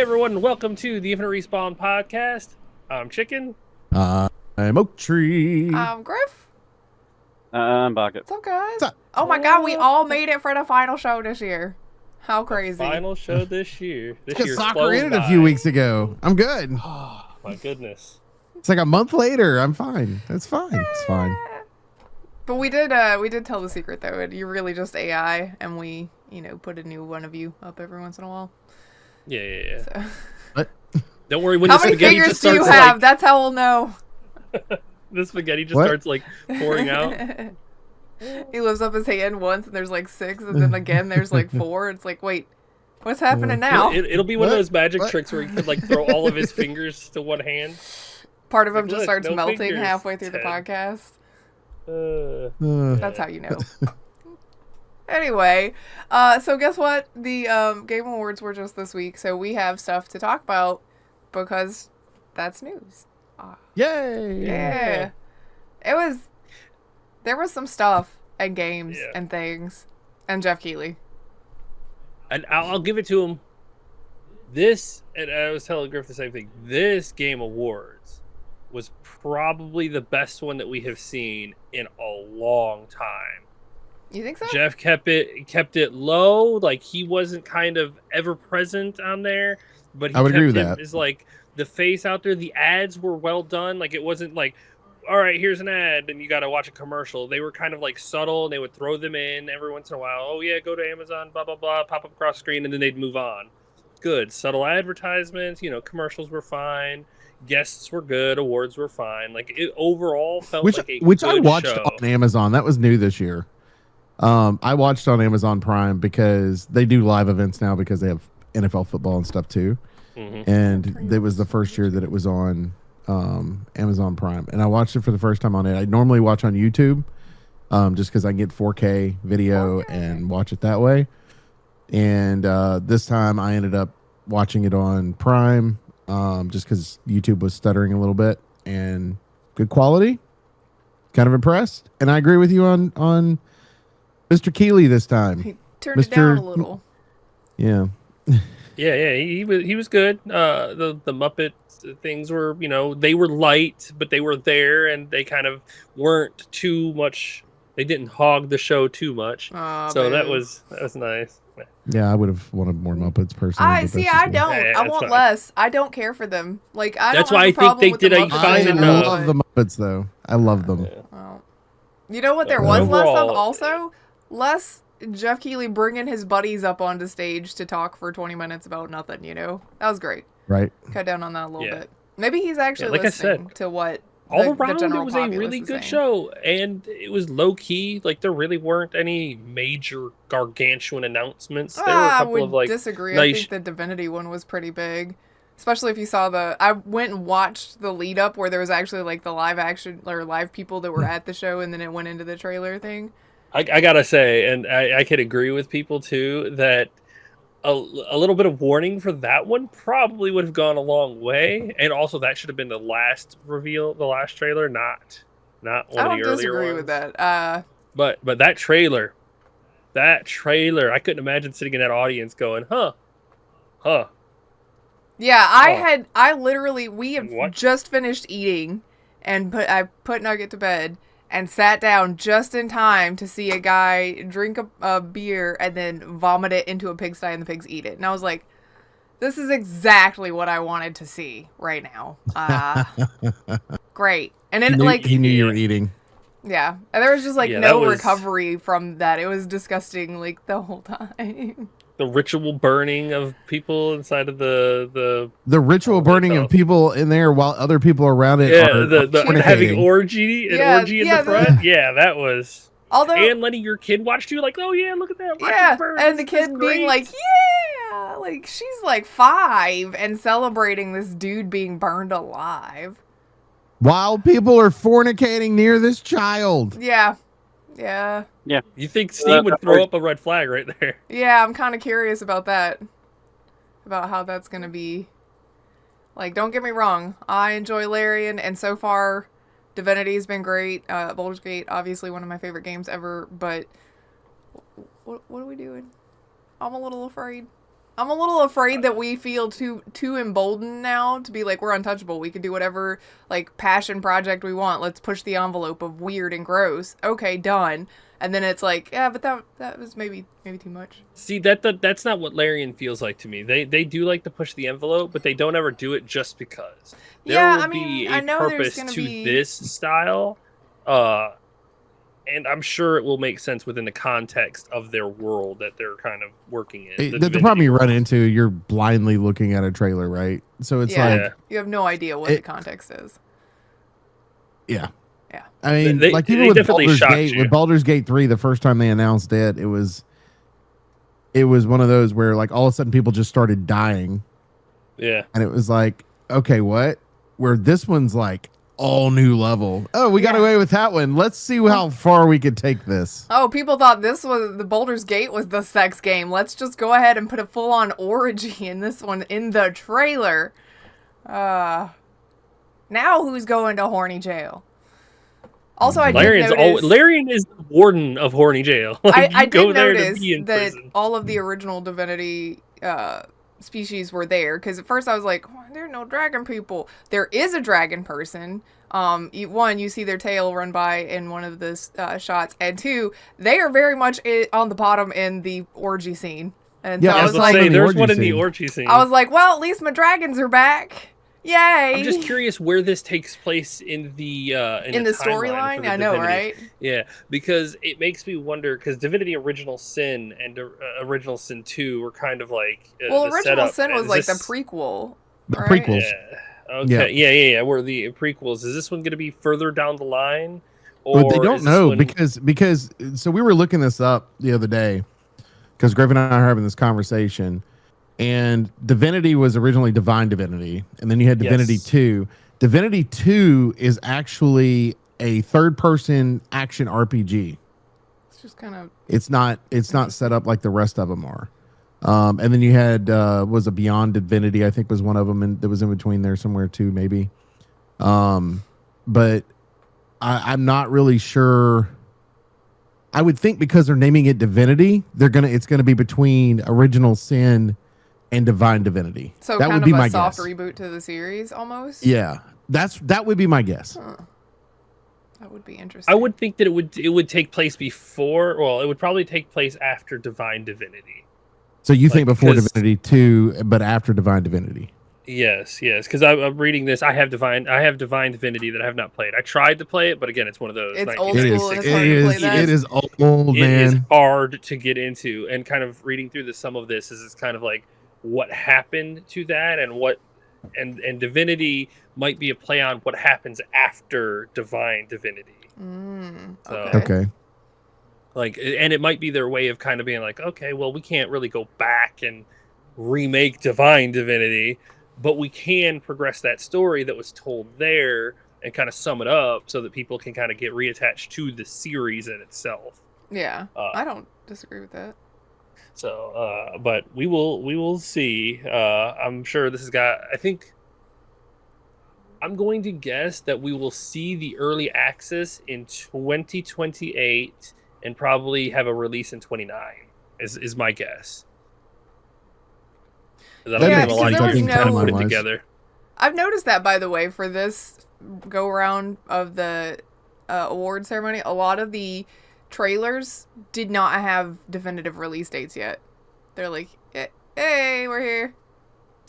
everyone, and welcome to the Infinite Respawn podcast. I'm Chicken. I'm Oak Tree. Griff. I'm Bucket. What's up, guys? What's up? Oh my God, we all made it for the final show this year. How crazy! Final show this year. This Got year soccer in it a few weeks ago. I'm good. Oh my goodness. It's like a month later. I'm fine. It's fine. It's fine. But we did tell the secret though. You're really just AI, and we, put a new one of you up every once in a while. Yeah. So. What? Don't worry when How the many spaghetti fingers just do you starts have? That's how we'll know. the spaghetti just What? starts like pouring out. He lifts up his hand once, and there's like 6, and then again there's like 4. It's like, wait, what's happening now? It'll be one of What? those magic What? tricks where he could like throw all of his fingers to one hand. Part of him Like, just look, starts no melting fingers, halfway through the Ted. podcast. Uh, That's how you know. Anyway, so guess what? The Game Awards were just this week, so we have stuff to talk about because that's news. Yay! Yeah. There was some stuff and games and things, and Jeff Keighley. And I'll give it to him. And I was telling Griff the same thing. This Game Awards was probably the best one that we have seen in a long time. You think so? Jeff kept it low, like he wasn't kind of ever present on there, but he I would kept agree with him that. as like the face out there. The ads were well done, like it wasn't like, all right, here's an ad and you got to watch a commercial. They were kind of like subtle, and they would throw them in every once in a while. Oh yeah, go to Amazon, blah blah blah, pop up across screen, and then they'd move on. Good subtle advertisements, commercials were fine, guests were good, awards were fine. Like it overall felt like a which good I watched show. on Amazon. That was new this year. I watched on Amazon Prime because they do live events now because they have NFL football and stuff too. Mhm. And it was the first year that it was on Amazon Prime, and I watched it for the first time on it. I normally watch on YouTube, just because I can get 4K video and watch it that way. And this time I ended up watching it on Prime, just because YouTube was stuttering a little bit, and good quality. Kind of impressed, and I agree with you on Mr. Keighley this time. He turned it down a Mr. little. Yeah. Yeah, he was good. The Muppet things were, they were light, but they were there, and they kind of weren't too much. They didn't hog the show too much, Aw, so that boo. was nice. Yeah, I would have wanted more Muppets personally. I but see. that's just I me. don't. Yeah, I that's want fine. less. I don't care for them. Like I. That's don't why have a I think problem they with the did a Muppets fine I enough. love the Muppets though. I love them. Yeah. Well, you know what there But was less of overall- also? Less Jeff Keighley bringing his buddies up onto stage to talk for 20 minutes about nothing, That was great. Right. Cut down on that a little Yeah. bit. Maybe he's actually like I listening said, to what All the around, it general was a populace really is good saying. show, and it was low key. Like there really weren't any major gargantuan announcements. There were a I couple would of like disagree. I nice. think the Divinity one was pretty big. Especially if you saw I went and watched the lead up where there was actually like the live action or live people that were at the show, and then it went into the trailer thing. I gotta say, and I could agree with people too, that a little bit of warning for that one probably would have gone a long way. And also, that should have been the last reveal, the last trailer, not one I of the don't earlier disagree ones. with that. But that trailer, I couldn't imagine sitting in that audience going, huh. Yeah, Oh. I literally, we have What? just finished eating, and I put Nugget to bed, and sat down just in time to see a guy drink a beer and then vomit it into a pigsty and the pigs eat it. And I was like, this is exactly what I wanted to see right now. Great. And then, He knew you were eating. yeah. And there was just, Yeah, no that was- recovery from that. It was disgusting, the whole time. The ritual burning of people inside of the The ritual burning of people in there while other people around it yeah, are the having fornicating. orgy in Yeah, the front. Yeah, that was. Although, And letting your kid watch you, like, oh yeah, look at that. Watch yeah, it burn. and the This is kid being great. like, yeah, like she's like 5 and celebrating this dude being burned alive. While people are fornicating near this child. Yeah, You think Steam would throw up a red flag right there? yeah. I'm kind of curious about that, about how that's gonna be. Like, don't get me wrong, I enjoy Larian, and so far, Divinity has been great. Baldur's Gate, obviously one of my favorite games ever. But what are we doing? I'm a little afraid. I'm a little afraid that we feel too emboldened now to be like, we're untouchable. We can do whatever like passion project we want. Let's push the envelope of weird and gross. Okay, done. And then it's like, yeah, but that was maybe too much. See, that's not what Larian feels like to me. They do like to push the envelope, but they don't ever do it just because. There Yeah, will I mean, be I a know there's purpose gonna to be- this style, and I'm sure it will make sense within the context of their world that they're kind of working in. The Divinity problem you run world. into, you're blindly looking at a trailer, right? So it's Yeah. like, You have no idea what the context is. yeah. Yeah. I mean, They- like they even with definitely Baldur's shocked Gate, you. with Baldur's Gate 3, the first time they announced it, it was one of those where like all of a sudden people just started dying, Yeah. and it was like, okay, what? Where this one's like all new level. Oh, we got Yeah. away with that one. Let's see how far we could take this. Oh, people thought this was the Baldur's Gate was the sex game. Let's just go ahead and put a full-on orgy in this one in the trailer. Now who's going to horny jail? Also, I did notice, Larian is the warden of Horny Jail. Like, I you go did there to notice be in that prison. all of the original Divinity species were there. Because at first I was like, "Why, there are no dragon people." There is a dragon person. One, you see their tail run by in one of the shots, and two, they are very much on the bottom in the orgy scene. And Yeah, so I I was was gonna like, say, there's orgy one in the scene. orgy scene. I was like, well, at least my dragons are back. Yay! I'm just curious where this takes place in the in the timeline for storyline. the I know, Divinity. right? Yeah, because it makes me wonder, because Divinity Original Sin and Original Sin 2 were kind of like Well, the Original setup. Sin was Is like the this- prequel. The right? prequels. Yeah. Okay. Yeah. Where the prequels, is this one going to be further down the line? Or But they don't is this know one- because so we were looking this up the other day because Griffin and I are having this conversation, and Divinity was originally Divine Divinity, and then you had Divinity Yes. 2. Divinity 2 is actually a third-person action RPG. It's just kind of It's not set up like the rest of them are. And then you had was a Beyond Divinity, I think was one of them, and that was in between there somewhere too, maybe. But I'm not really sure. I would think because they're naming it Divinity, it's gonna be between Original Sin and Divine Divinity. so that kind would be of my a soft guess. reboot to the series, almost. Yeah, that would be my guess. Huh. That would be interesting. I would think that it would take place before. Well, it would probably take place after Divine Divinity. So you think Like, before 'cause- Divinity 2, but after Divine Divinity. Yes, because I'm reading this. I have Divine Divinity that I have not played. I tried to play it, but again, it's one of those. It's old 1996 school and it's hard to play that. It is old, It is man. hard to get into, and kind of reading through some of this is it's kind of like what happened to that, and what and Divinity might be a play on what happens after Divine Divinity. So- Okay. Like, and it might be their way of kind of being like, okay, well, we can't really go back and remake Divine Divinity, but we can progress that story that was told there and kind of sum it up so that people can kind of get reattached to the series in itself. Yeah, Uh, I don't disagree with that. So, but we will see. I'm sure this has got. I think I'm going to guess that we will see the early access in 2028 and probably have a release in 29. Is my guess. That'll Yeah, give them a lot because of there time was to kind of no- put it timeline-wise. together. I've noticed that, by the way, for this go round of the award ceremony, a lot of the trailers did not have definitive release dates yet. They're like, hey, we're here.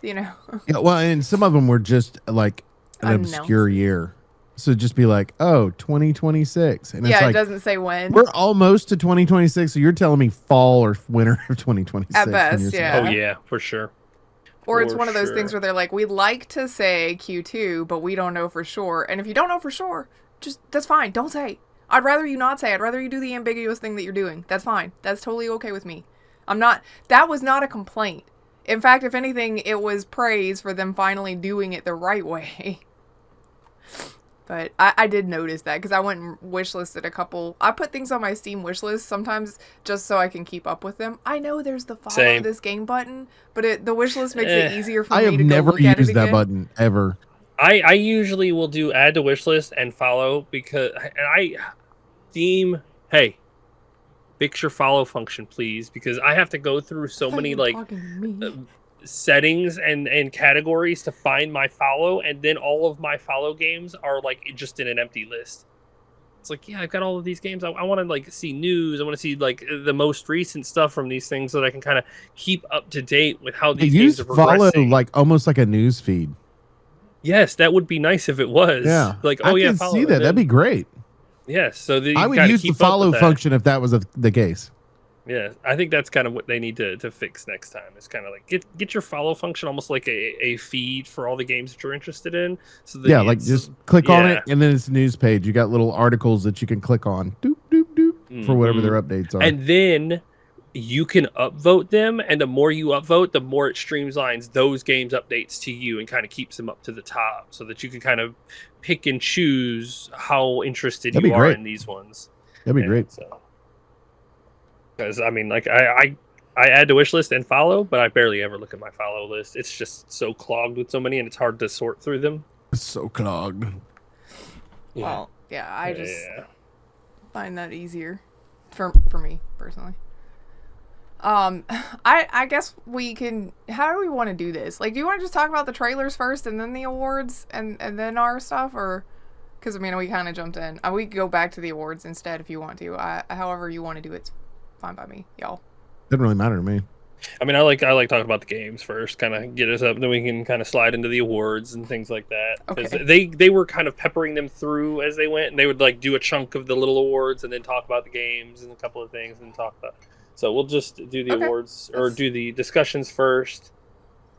You know. Yeah, well, and some of them were just like an obscure Announcements. year. So just be like, oh, 2026. And Yeah, it's it like, doesn't say when. we're almost to 2026. So you're telling me fall or winter of 2026. At when best, you're saying- yeah. Oh yeah, for sure. Or it's For one of those things sure. where they're like, we'd like to say Q2, but we don't know for sure. And if you don't know for sure, just that's fine. Don't say. I'd rather you not say. I'd rather you do the ambiguous thing that you're doing. That's fine. That's totally okay with me. That was not a complaint. In fact, if anything, it was praise for them finally doing it the right way. But I did notice that because I went and wishlisted a couple. I put things on my Steam wishlist sometimes just so I can keep up with them. I know there's the follow Same. this game button, but the wishlist makes it easier for I me have to go never look at it used that again. button ever. I usually will do add to wish list and follow because Steam, hey, fix your follow function, please, because I have to go through so I thought many you were like talking to me. settings and categories to find my follow, and then all of my follow games are like just in an empty list. It's like, yeah, I've got all of these games. I want to like see news. I want to see like the most recent stuff from these things so that I can kind of keep up to date with how They these use games are follow progressing. like almost like a news feed. Yes, that would be nice if it was. Yeah, Like, I oh yeah, can follow, see and that. That'd then- be great. yes. So you I would gotta use the keep up follow with that. function if that was the case. Yeah, I think that's kind of what they need to fix next time. It's kind of like get your follow function almost like a feed for all the games that you're interested in. So that Yeah, like it's- just click on it yeah. and then it's a news page. You got little articles that you can click on. Doop doop doop for whatever Mhm. their updates are. And then you can upvote them, and the more you upvote, the more it streamlines those games updates to you and kind of keeps them up to the top, so that you can kind of pick and choose how interested That'd you be are great. in these ones. That'd be Yeah, great. So, because I mean, like I add to wish list and follow, but I barely ever look at my follow list. It's just so clogged with so many, and it's hard to sort through them. It's so clogged. Well, yeah, I just Yeah. find that easier for me personally. I guess we can. How do we want to do this? Like, do you want to just talk about the trailers first and then the awards and then our stuff, or because I mean we kind of jumped in. We could go back to the awards instead if you want to. However you want to do it's fine by me, y'all. Doesn't really matter to me. I mean, I like talking about the games first, kind of get us up, then we can kind of slide into the awards and things like that. Because Okay. they were kind of peppering them through as they went, and they would like do a chunk of the little awards and then talk about the games and a couple of things and talk about. So we'll just do the Okay. awards or That's- do the discussions first,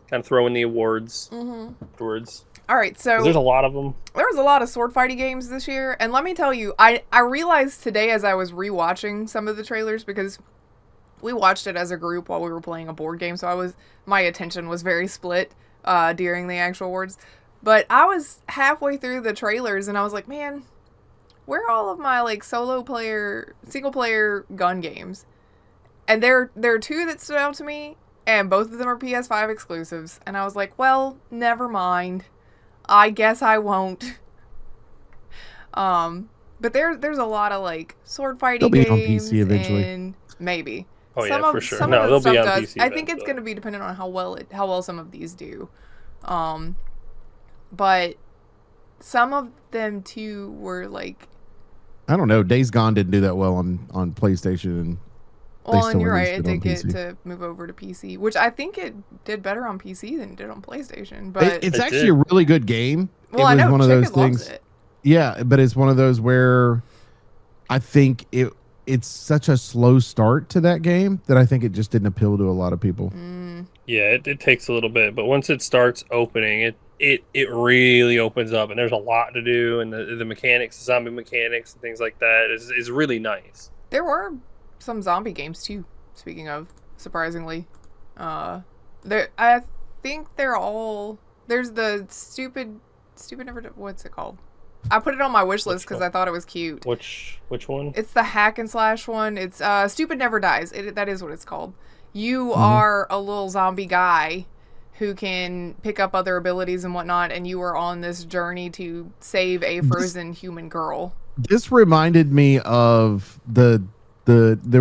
kind of throw in the awards Mm-hmm. afterwards. All right, 'Cause so there's a lot of them. there was a lot of sword fighting games this year, and let me tell you, I realized today as I was rewatching some of the trailers, because we watched it as a group while we were playing a board game, so my attention was very split during the actual awards. But I was halfway through the trailers and I was like, man, where are all of my like single player gun games? And there are two that stood out to me, and both of them are PS5 exclusives, and I was like, well, never mind. I guess I won't. But there's a lot of like sword fighting They'll be on games PC eventually. and maybe. Oh yeah, Some of- for sure. some No, of they'll the be on stuff PC. I think it's eventually. going to be dependent on how well some of these do. But some of them too were like, I don't know. Days Gone didn't do that well on PlayStation, and well, still and you're right, released it it on did get PC. to move over to PC, which I think it did better on PC than it did on PlayStation. But it's It actually did. a really good game. well, it I was know one of Chicken those loves things. it. Yeah, but it's one of those where I think it's such a slow start to that game that I think it just didn't appeal to a lot of people. Yeah, it takes a little bit, but once it starts opening, it really opens up, and there's a lot to do, and the mechanics, the zombie mechanics, and things like that is really nice. There were some zombie games too. Speaking of, surprisingly, there I think they're all there's the stupid never what's it called? I put it on my wish list because one? I thought it was cute. Which one? It's the hack and slash one. It's Stupid Never Dies. That is what it's called. You Mm-hmm. are a little zombie guy who can pick up other abilities and whatnot, and you are on this journey to save a frozen human girl. This reminded me of there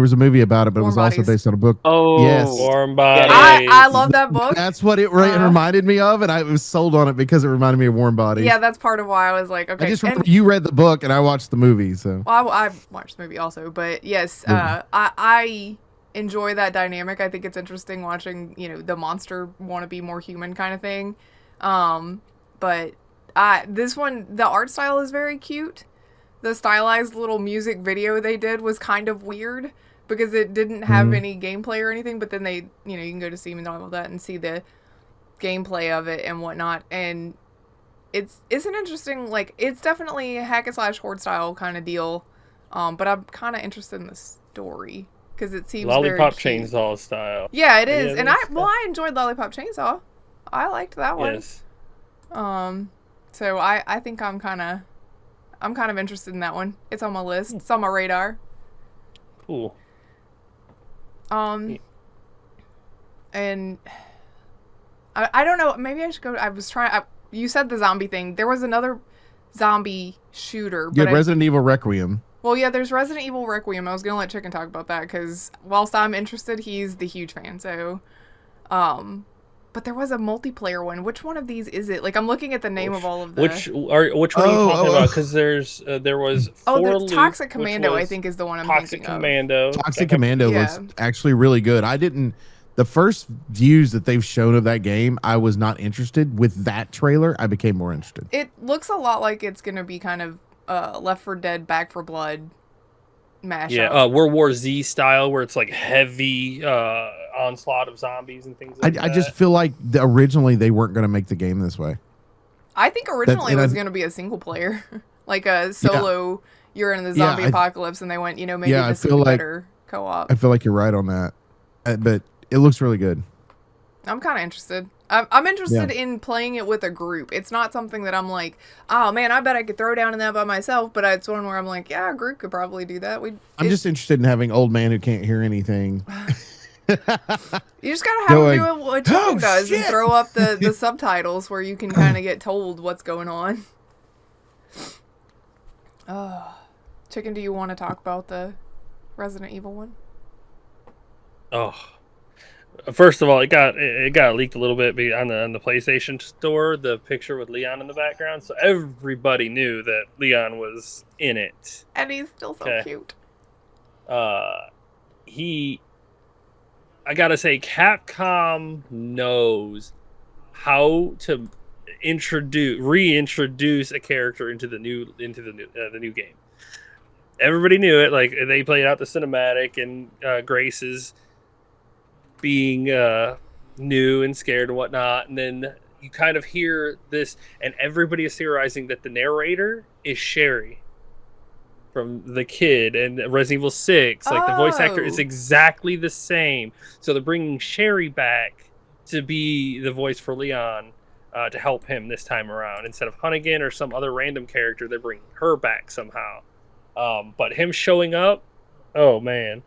was a movie about it, but it was Warm also Bodies. based on a book. Oh, Yes. Warm Bodies. I love that book. That's what it Uh, reminded me of, and I was sold on it because it reminded me of Warm Bodies. Yeah, that's part of why I was like, okay. I just And- remember you read the book and I watched the movie. So Well, I watched the movie also, but yes, I enjoy that dynamic. I think it's interesting watching, the monster want to be more human kind of thing. But this one, the art style is very cute. The stylized little music video they did was kind of weird because it didn't have any gameplay or anything, but then they, you can go to Steam and all of that and see the gameplay of it and whatnot. And it's an interesting, like, it's definitely a hack and slash horde style kind of deal. But I'm kind of interested in the story because it seems Lollipop very cute. Chainsaw style. Yeah, it is. Yeah, And that's- I enjoyed Lollipop Chainsaw. I liked that one. Yes. So I think I'm kind of interested in that one. It's on my list. It's on my radar. Cool. And I don't know. Maybe I should go. You said the zombie thing. There was another zombie shooter. Yeah, But Resident Evil Requiem. well, yeah, there's Resident Evil Requiem. I was gonna let Chicken talk about that because whilst I'm interested, he's the huge fan. So, but there was a multiplayer one. Which one of these is it? Like, I'm looking at the name of all of the. Which one are you talking about? Because there was the Toxic which Commando, I was think, is the one I'm Toxic thinking Commando. Toxic Commando Yeah. looks actually really good. The first views that they've shown of that game, I was not interested. With that trailer, I became more interested. It looks a lot like it's gonna be kind of Left 4 Dead, Back 4 Blood mashup. Yeah, World War Z style, where it's like heavy onslaught of zombies and things like that. I just feel like originally they weren't going to make the game this way. I think originally it and was I- going to be a single player, like a solo. You're in the zombie I- apocalypse, and they went, maybe Yeah, I this would feel be like- better co-op. I feel like you're right on that. But it looks really good. I'm kind of interested. I'm interested in playing it with a group. It's not something that I'm like, oh man, I bet I could throw down in that by myself. But it's one where I'm like, yeah, a group could probably do that. I'm just interested in having old man who can't hear anything. You just gotta have Going, him do what Chicken "Oh, does and shit!" throw up the subtitles where you can kind of get told what's going on. Chicken, do you want to talk about the Resident Evil one? Oh, first of all, it got leaked a little bit on the PlayStation Store. The picture with Leon in the background, so everybody knew that Leon was in it. And he's still so Okay. cute. I gotta say, Capcom knows how to reintroduce a character into the new game. Everybody knew it. Like, they played out the cinematic, and Grace is being new and scared and whatnot, and then you kind of hear this, and everybody is theorizing that the narrator is Sherry from The Kid and Resident Evil 6. Like, the voice actor is Oh. exactly the same. So they're bringing Sherry back to be the voice for Leon, to help him this time around. Instead of Hunnigan or some other random character, they're bringing her back somehow. But him showing up, oh man.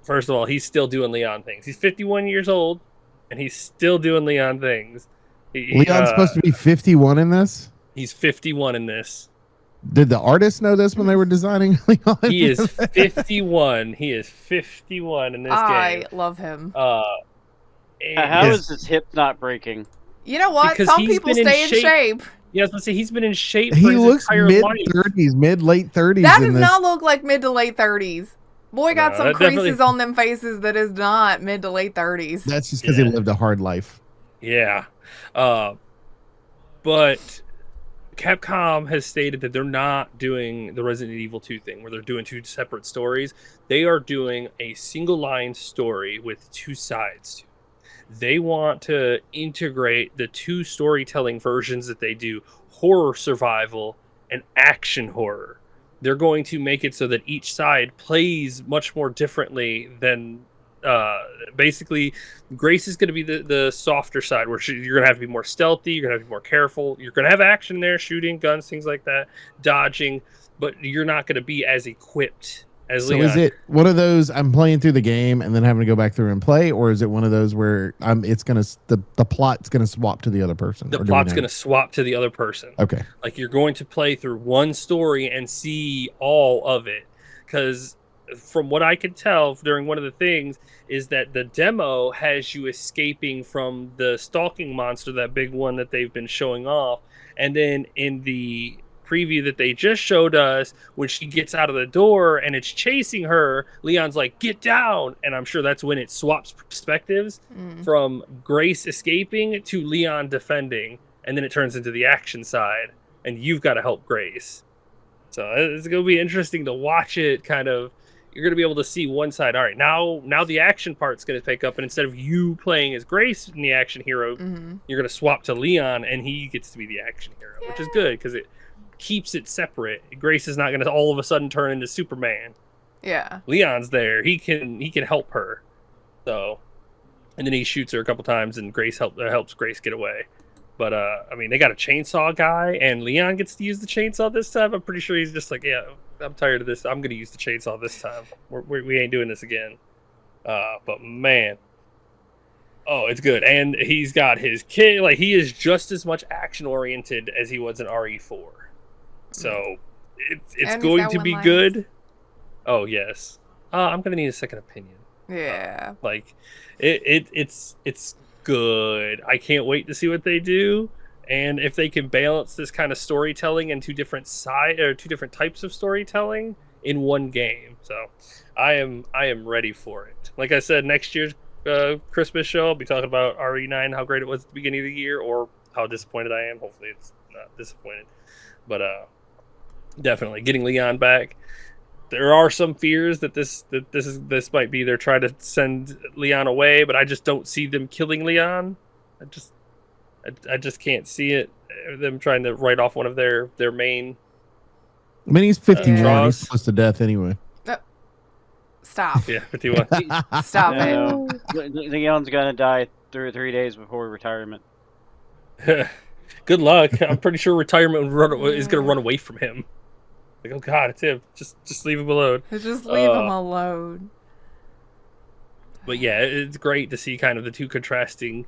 First of all, he's still doing Leon things. He's 51 years old, and he's still doing Leon things. Leon's supposed to be 51 in this. He's 51 in this. Did the artist know this when they were designing Leon? He is 51. He is 51 in this I game. love him. How and- is his hip not breaking? You know what? Because Some he's people been in stay in shape. Yeah, I was gonna say, he's been in shape for He his looks entire mid life. 30s, mid late 30s. That in does this. not look like mid to late 30s. Boy got No, some that definitely- creases on them faces that is not mid to late 30s. That's just because Yeah. he lived a hard life. Yeah. But Capcom has stated that they're not doing the Resident Evil 2 thing where they're doing two separate stories. They are doing a single line story with two sides to it. They want to integrate the two storytelling versions that they do, horror survival and action horror. They're going to make it so that each side plays much more differently than basically Grace is going to be the softer side where you're going to have to be more stealthy, you're going to have to be more careful, you're going to have action there, shooting, guns, things like that, dodging, but you're not going to be as equipped as So Leon. is it one of those I'm playing through the game and then having to go back through and play, or is it one of those where the plot's gonna swap to the other person? The plot's going to swap to the other person. Okay. Like, you're going to play through one story and see all of it. Because from what I could tell during one of the things is that the demo has you escaping from the stalking monster, that big one that they've been showing off. And then in the preview that they just showed us, when she gets out of the door and it's chasing her, Leon's like, get down. And I'm sure that's when it swaps perspectives from Grace escaping to Leon defending. And then it turns into the action side, and you've got to help Grace. So it's going to be interesting to watch it. Kind of, you're going to be able to see one side. All right, now the action part's going to pick up, and instead of you playing as Grace in the action hero, you're going to swap to Leon, and he gets to be the action hero, which is good because it keeps it separate. Grace is not going to all of a sudden turn into Superman. Yeah. Leon's there. He can help her. So, and then he shoots her a couple times, and Grace helps Grace get away. But I mean, they got a chainsaw guy, and Leon gets to use the chainsaw this time. I'm pretty sure he's just like, yeah, I'm tired of this. I'm gonna use the chainsaw this time. We ain't doing this again. But man, oh, it's good. And he's got his kid. Like, he is just as much action oriented as he was in RE4. So it's And going that to one be lasts. good. Oh, yes. I'm going to need a second opinion. Yeah. Like it's good. I can't wait to see what they do. And if they can balance this kind of storytelling and two different types of storytelling in one game. So I am ready for it. Like I said, next year's Christmas show, I'll be talking about RE9, how great it was at the beginning of the year, or how disappointed I am. Hopefully it's not disappointed. But definitely getting Leon back. There are some fears that this might be they're trying to send Leon away, but I just don't see them killing Leon. I just can't see it. Them trying to write off one of their main. I mean, he's 51. draws. He's close to death anyway. Stop. Yeah, 51. Stop it. No, Leon's gonna die 3 days before retirement. Good luck. I'm pretty sure retirement is going to run away from him. Like, oh god, it's him. Just leave him alone. Just leave him alone. But yeah, it's great to see kind of the two contrasting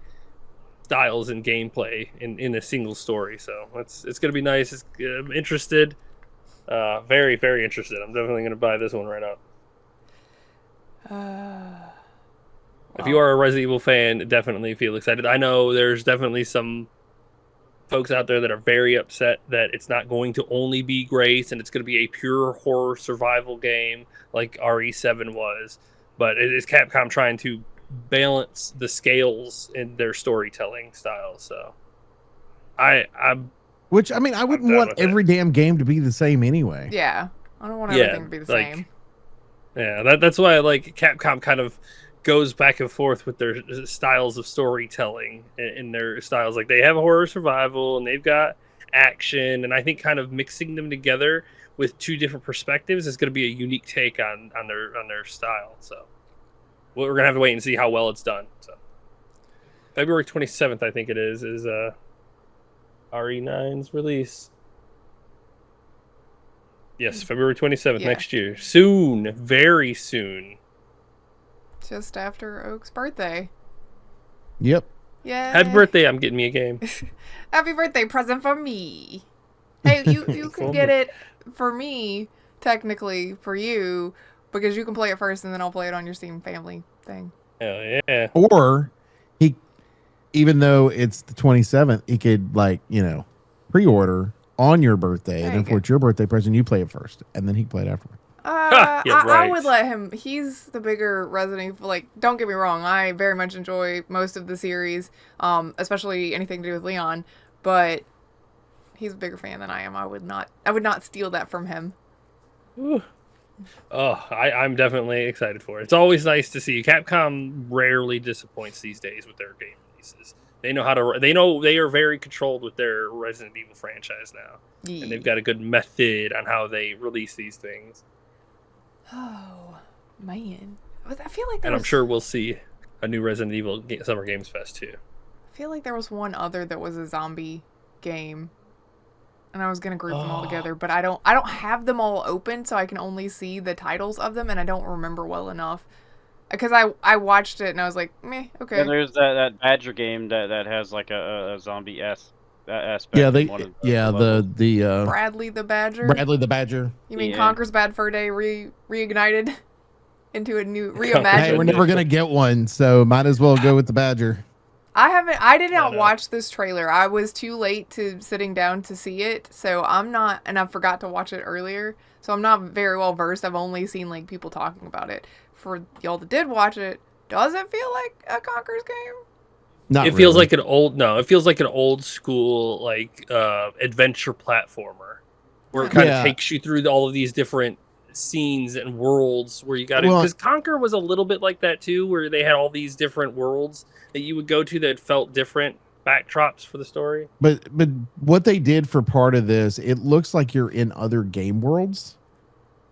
styles in gameplay in a single story. So it's going to be nice. I'm interested. Very, very interested. I'm definitely going to buy this one right up. If you are a Resident Evil fan, definitely feel excited. I know there's definitely some folks out there that are very upset that it's not going to only be Grace and it's going to be a pure horror survival game like RE7 was. But it is Capcom trying to balance the scales in their storytelling style. So I'm Which, I mean, I wouldn't done want with it. every damn game to be the same anyway. Yeah. I don't want Yeah, everything to be the like- same. Yeah, that's why like Capcom kind of goes back and forth with their styles of storytelling in their styles. Like they have horror survival and they've got action, and I think kind of mixing them together with two different perspectives is going to be a unique take on their style. So we're gonna have to wait and see how well it's done. So February 27th, I think it is RE9's release. Yes, February 27th Yeah. next year. Soon, very soon. Just after Oak's birthday. Yep. Yeah. Happy birthday! I'm getting me a game. Happy birthday present for me. Hey, you For can get it for me, technically, for you, because you can play it first and then I'll play it on your Steam family thing. Hell yeah! Or he, even though it's the 27th, he could, like, pre-order on your birthday. There And you then go. for it's your birthday present, you play it first. And then he can play it afterward. Yeah, I right. would let him. He's the bigger Resident Evil. Like, don't get me wrong. I very much enjoy most of the series, especially anything to do with Leon. But he's a bigger fan than I am. I would not steal that from him. Ooh. Oh, I'm definitely excited for it. It's always nice to see. Capcom rarely disappoints these days with their game releases. They know how to. They know they are very controlled with their Resident Evil franchise now, and they've got a good method on how they release these things. Oh man, I feel like there And I'm was, sure we'll see a new Resident Evil Summer Games Fest too. I feel like there was one other that was a zombie game, and I was gonna group them all together, but I don't have them all open, so I can only see the titles of them, and I don't remember well enough because I watched it and I was like, meh, okay. And there's that Badger game that has like a zombie aspect. Yeah, in one of levels. the Bradley the Badger. Bradley the Badger. You mean Yeah. Conker's Bad Fur Day reignited into a new Hey, reimagined? we're never gonna get one, so might as well go with the Badger. I did not know. watch this trailer. I was too late to sitting down to see it, so I'm not, and I forgot to watch it earlier, so I'm not very well versed. I've only seen like people talking about it. For y'all that did watch it, does it feel like a Conker's game? Not It feels really. like an old it feels like an old school like adventure platformer where it kind Yeah. of takes you through all of these different scenes and worlds where you got to Well- because Conquer was a little bit like that too, where they had all these different worlds that you would go to that felt different backdrops for the story. But what they did for part of this, it looks like you're in other game worlds.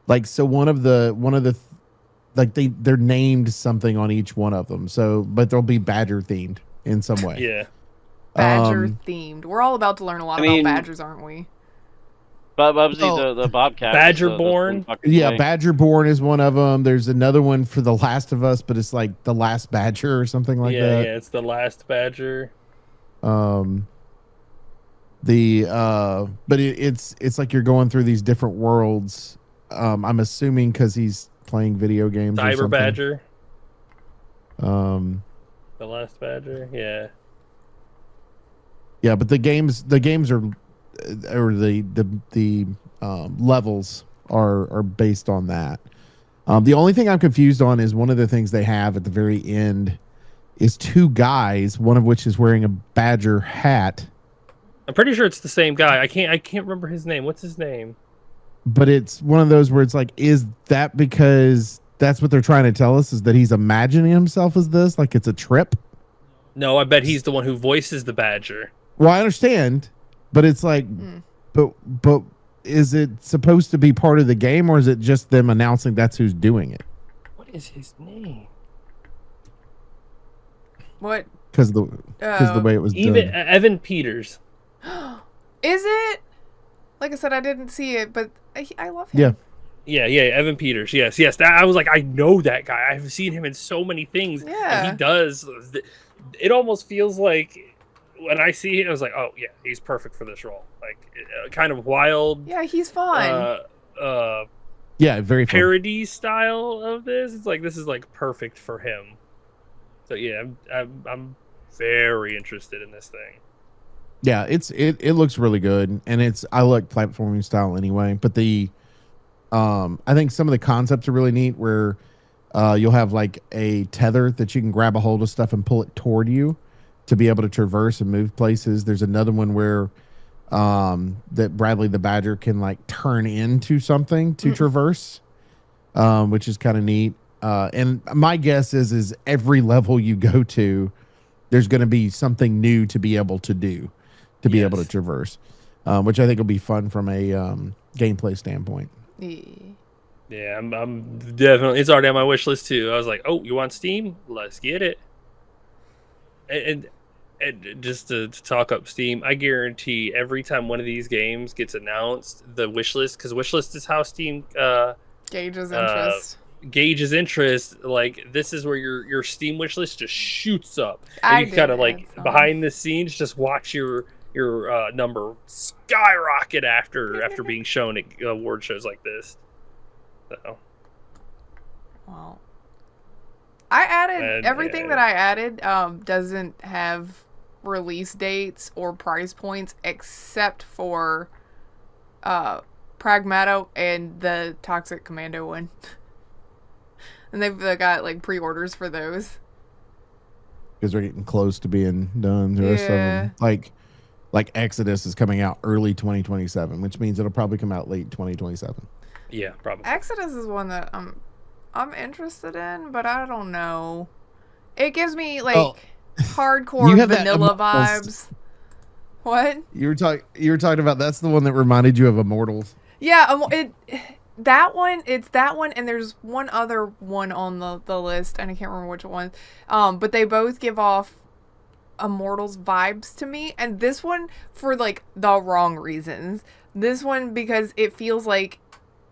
Like, so one of the like they're named something on each one of them. So, but they'll be Badger themed in some way. Yeah. Badger Um, themed. We're all about to learn a lot I mean- about badgers, aren't we? Bubsy, Oh. the Bobcat. Badger is the Born? fucking Yeah, thing. Badger Born is one of them. There's another one for The Last of Us, but it's like The Last Badger or something like yeah, that. yeah, it's the last Badger. But it's like you're going through these different worlds. I'm assuming because he's playing video games. Or Cyber something. Badger, Um, the last Badger. Yeah. yeah, but the games are, or the levels are based on that. The only thing I'm confused on is one of the things they have at the very end is two guys, one of which is wearing a Badger hat. I'm pretty sure it's the same guy. I can't remember his name. What's his name? But it's one of those where it's like, is that because that's what they're trying to tell us, is that he's imagining himself as this, like it's a trip? No, I bet he's the one who voices the Badger. Well, I understand, but it's like, but is it supposed to be part of the game, or is it just them announcing that's who's doing it? What is his name? What Because the way it was Even done. Evan Peters. is it? Like I said, I didn't see it, but I love him. Yeah. Yeah, Evan Peters. Yes. That, I was like, I know that guy. I've seen him in so many things. Yeah. And he does. It almost feels like when I see him, I was like, oh yeah, he's perfect for this role. Like kind of wild. Yeah, he's fun. Yeah, very fun. Parody style of this. It's like this is like perfect for him. So yeah, I'm very interested in this thing. Yeah, it looks really good, and I like platforming style anyway. But I think some of the concepts are really neat, where you'll have like a tether that you can grab a hold of stuff and pull it toward you to be able to traverse and move places. There's another one where that Bradley the Badger can like turn into something to traverse, which is kind of neat. And my guess is every level you go to, there's going to be something new to be able to do, to be able to traverse, which I think will be fun from a gameplay standpoint. Yeah, I'm definitely. It's already on my wish list too. I was like, oh, you want Steam? Let's get it. And just to talk up Steam, I guarantee every time one of these games gets announced, the wish list, because wish list is how Steam Gauges interest. gauges interest. Like this is where your Steam wish list just shoots up. I And you kind of did like some. behind the scenes just watch your number skyrocket after being shown at award shows like this. So Well, I added And, everything yeah. that I added doesn't have release dates or price points except for Pragmato and the Toxic Commando one. And they've got like pre-orders for those. Because they're getting close to being done. The rest of Yeah. them, like Exodus is coming out early 2027, which means it'll probably come out late 2027. yeah, probably. Exodus is one that I'm interested in, but I don't know. It gives me like Oh. hardcore You have that vanilla Immortals- vibes. What? You were talking about, that's the one that reminded you of Immortals. Yeah, that one, it's that one, and there's one other one on the list, and I can't remember which one. But they both give off Immortals vibes to me, and this one for like the wrong reasons. This one because it feels like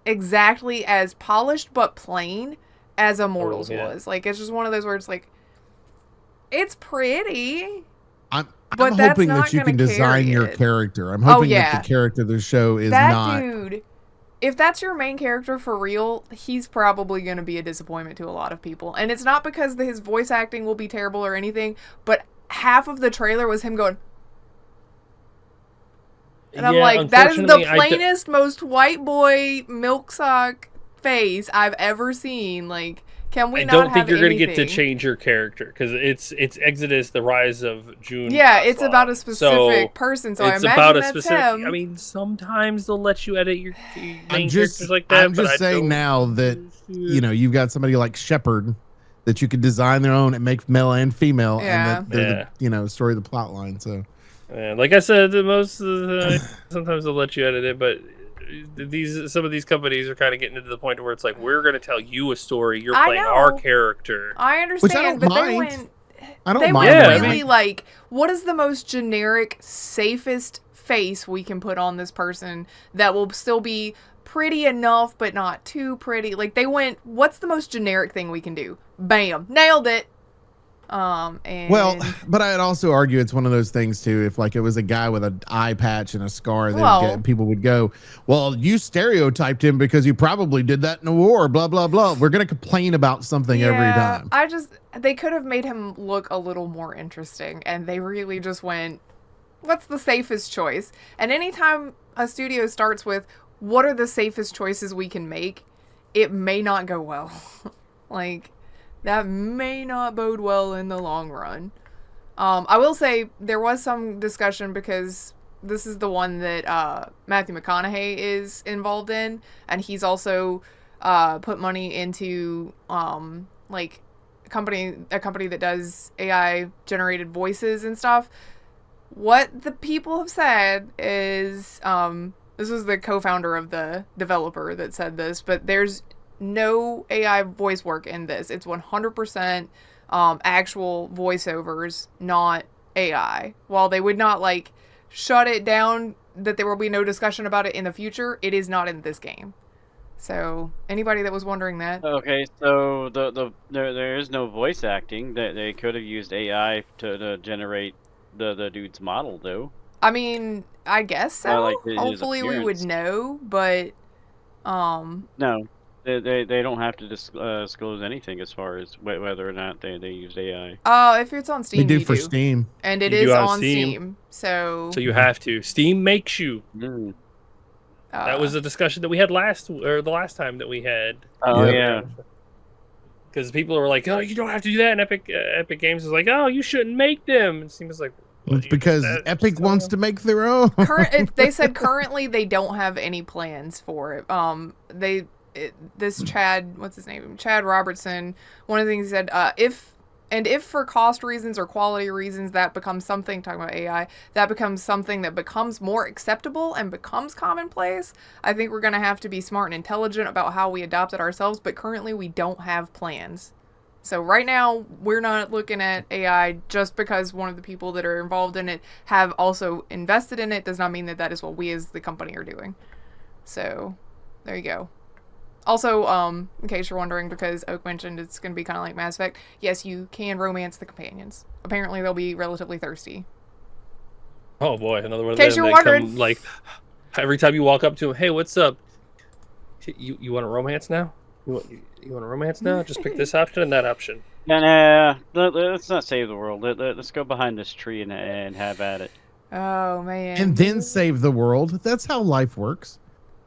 exactly as polished but plain as Immortals yeah. was. Like it's just one of those where it's like it's pretty. I'm But that's hoping not that you can gonna design carry your it. character. I'm hoping yeah. that the character of the show is That not. dude, if that's your main character for real, he's probably going to be a disappointment to a lot of people. And it's not because his voice acting will be terrible or anything, but half of the trailer was him going. And I'm Yeah, like, that is the unfortunately, I d- plainest, most white boy milksock face I've ever seen. Like, can we I not don't have think you're gonna get to anything? change your character because it's Exodus: The Rise of June. Yeah, it's Onslaught. about a specific So, person, so I it's imagine about a that's specific. him. I mean, sometimes they'll let you edit your main I'm characters just, like that. I'm but just I saying don't- now that you've got somebody like Shepard that you could design their own and make male and female, Yeah. and that they're the story of the plot line. So Yeah, like I said, sometimes they'll let you edit it, but some of these companies are kind of getting to the point where it's like we're going to tell you a story. You're I playing know. our character. I understand, don't but they mind. went. I don't They mind. went Yeah, I really mean- like, what is the most generic, safest face we can put on this person that will still be pretty enough, but not too pretty? Like, they went, what's the most generic thing we can do? Bam. Nailed it. And Well, but I'd also argue it's one of those things too. If like it was a guy with an eye patch and a scar, people would go, "Well, you stereotyped him because you probably did that in a war." Blah blah blah. We're gonna complain about something every time. They could have made him look a little more interesting, and they really just went, "What's the safest choice?" And anytime a studio starts with, "What are the safest choices we can make?" it may not go well. Like, that may not bode well in the long run. I will say there was some discussion because this is the one that Matthew McConaughey is involved in, and he's also put money into like a company that does AI generated voices and stuff. What the people have said is this was the co-founder of the developer that said this, but there's no AI voice work in this. It's 100% actual voiceovers, not AI. While they would not like shut it down, that there will be no discussion about it in the future, it is not in this game. So anybody that was wondering that. Okay, so there is no voice acting. That they could have used AI to generate the dude's model, though. I mean, I guess so. Like hopefully we would know, but no, they don't have to disclose anything as far as whether or not they used AI. If it's on Steam, They do for Steam, and it is on Steam, so you have to. Steam makes you. Mm. That was a discussion that we had the last time that we had. Oh yeah. Because people were like, "Oh, you don't have to do that," and Epic Games is like, "Oh, you shouldn't make them." It seems like it's because Epic wants to make their own. They said currently they don't have any plans for it. Chad, what's his name? Chad Robertson. One of the things he said, if for cost reasons or quality reasons that becomes something, talking about AI, that becomes something that becomes more acceptable and becomes commonplace, I think we're going to have to be smart and intelligent about how we adopt it ourselves, but currently we don't have plans. So right now, we're not looking at AI just because one of the people that are involved in it have also invested in it does not mean that that is what we as the company are doing. So, there you go. Also, in case you're wondering, because Oak mentioned it's going to be kind of like Mass Effect, yes, you can romance the companions. Apparently, they'll be relatively thirsty. Oh boy, another one of them. In case you're wondering. Come, like, every time you walk up to them, "Hey, what's up? You want a romance now? You want a romance now? Just pick this option and that option." Nah, let's not save the world. Let's go behind this tree and have at it. Oh, man. And then save the world. That's how life works.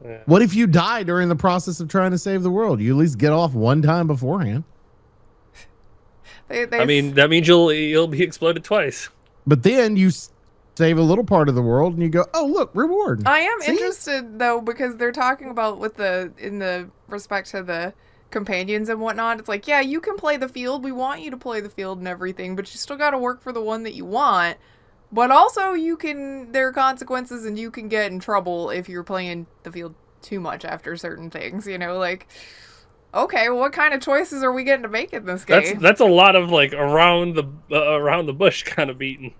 Yeah. What if you die during the process of trying to save the world? You at least get off one time beforehand. I mean, that means you'll be exploded twice. But then you save a little part of the world and you go, "Oh, look, reward." I am interested though, because they're talking about in the respect to the companions and whatnot. It's like, yeah, you can play the field. We want you to play the field and everything, but you still got to work for the one that you want. But also, there are consequences, and you can get in trouble if you're playing the field too much after certain things. You know, like, okay, well, what kind of choices are we getting to make in this game? That's a lot of like around the bush kind of beating.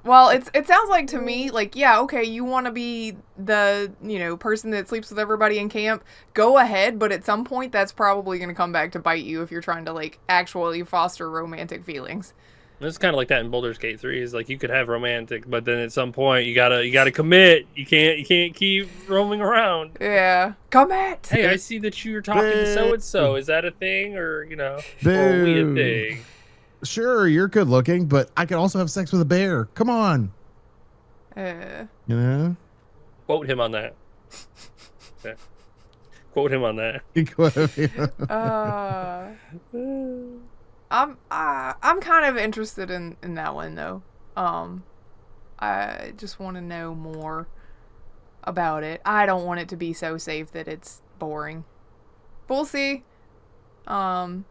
Well, it sounds like to me, like, yeah, okay, you want to be the, person that sleeps with everybody in camp, go ahead, but at some point that's probably going to come back to bite you if you're trying to, like, actually foster romantic feelings. It's kind of like that in Baldur's Gate 3. Is like you could have romantic, but then at some point you gotta commit. You can't keep roaming around. Yeah, commit. Hey, I see that you're talking to so and so. Is that a thing, or or are we a thing? Sure, you're good looking, but I could also have sex with a bear. Come on. Quote him on that. Yeah. Quote him on that. I'm kind of interested in that one though. I just want to know more about it. I don't want it to be so safe that it's boring. But we'll see. I'm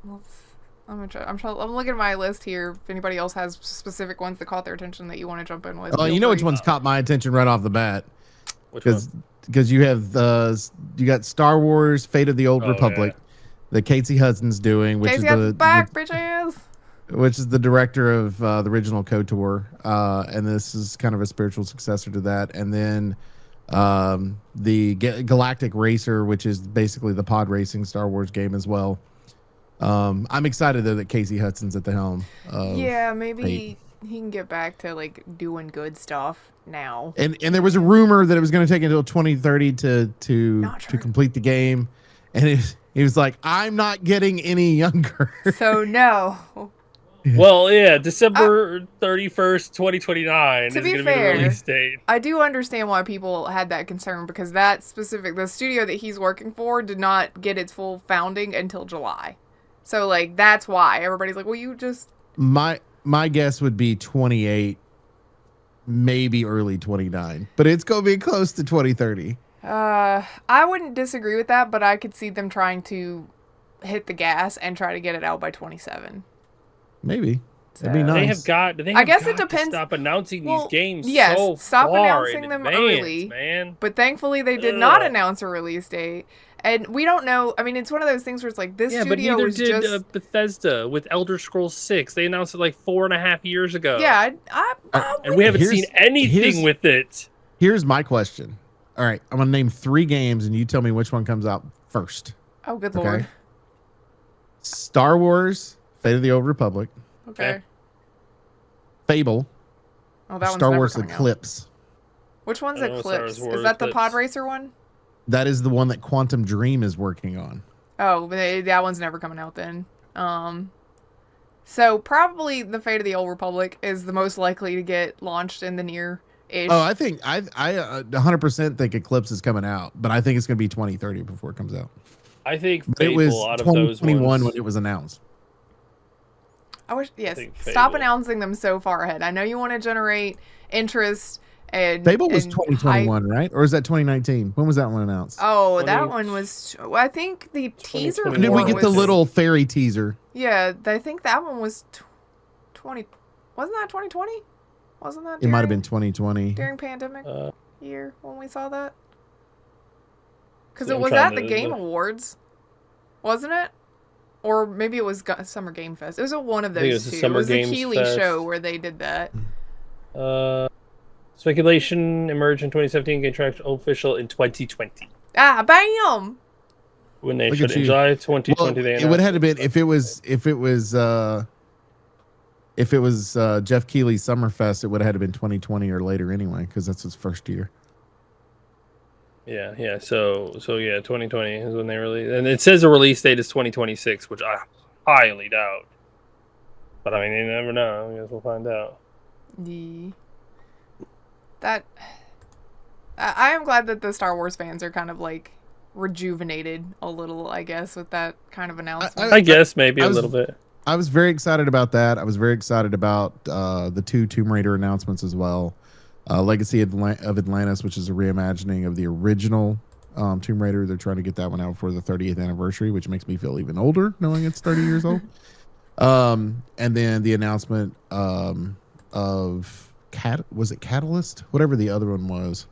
looking at my list here. If anybody else has specific ones that caught their attention that you want to jump in with. Which one's caught my attention right off the bat? Because you have you got Star Wars: Fate of the Old Republic. Yeah. That Casey Hudson's doing, which is the director of the original KOTOR, and this is kind of a spiritual successor to that. And then the Galactic Racer, which is basically the pod racing Star Wars game as well. I'm excited though that Casey Hudson's at the helm. Yeah, maybe Fate. he can get back to like doing good stuff now. And there was a rumor that it was going to take until 2030 to Not true. complete the game, and he was like, "I'm not getting any younger." So no. Well, yeah, December 31st, 2029 is To going be to be the fair, release date. I do understand why people had that concern because the studio that he's working for did not get its full founding until July. So like that's why everybody's like, well, you just My guess would be 28, maybe early 29, but it's going to be close to 2030. I wouldn't disagree with that, but I could see them trying to hit the gas and try to get it out by 27. Maybe that'd be So- nice. I guess it depends- To stop announcing Well, these games yes, so stop far announcing in them advance, early. man. But thankfully they did not Ugh. announce a release date. And we don't know. I mean, it's one of those things where it's like this Yeah, but studio neither was did just Bethesda with Elder Scrolls 6. They announced it like 4.5 years ago. yeah. And we haven't seen Here's- anything with it. Here's my question. All right, I'm gonna name 3 games, and you tell me which one comes out first. Oh, good Okay. lord. Star Wars: Fate of the Old Republic, Okay. Fable, Oh, that one's Star never Wars coming out. Eclipse. Which one's I don't know Star Eclipse? Wars Is that the Eclipse. pod racer one? That is the one that Quantum Dream is working on. Oh, but that one's never coming out then. So probably the Fate of the Old Republic is the most likely to get launched in the near-ish. Oh, I think I 100% think Eclipse is coming out, but I think it's gonna be 2030 before it comes out. I think But it Fable was out of those 2021 ones. when it was announced. I wish. Yes. think Stop Fable. announcing them so far ahead. I know you want to generate interest and Fable was and 2021, hype. right? Or is that 2019? When was that one announced? Oh, that 20 one was. I think the teaser. 2021. When did we for get it the was- little fairy teaser? Yeah, I think that one was 20. Wasn't that 2020? Wasn't that? It might have been during- 2020. during pandemic Uh, year when we saw that. Because Yeah, it I'm was trying at the to Game look. Awards, wasn't it? Or maybe it was Summer Game Fest. It was at one of I think it those was the two. It Summer was the Games Keeley Fest. show where they did that. Speculation emerged in 2017, gained traction official in 2020. Ah, bam! When they Look showed at in you. July 2020, Well, they it would announced have been if it was Jeff Keighley's Summerfest, it would have had to been 2020 or later anyway, because that's his first year. Yeah. So yeah, 2020 is when they released, and it says the release date is 2026, which I highly doubt. But I mean, you never know. I guess we'll find out. I am glad that the Star Wars fans are kind of like rejuvenated a little, I guess, with that kind of announcement. I guess maybe I a was- little bit. I was very excited about that. I was very excited about the 2 Tomb Raider announcements as well. Legacy of Atlantis, which is a reimagining of the original Tomb Raider. They're trying to get that one out for the 30th anniversary, which makes me feel even older knowing it's 30 years old. And then the announcement of was it Catalyst? Whatever the other one was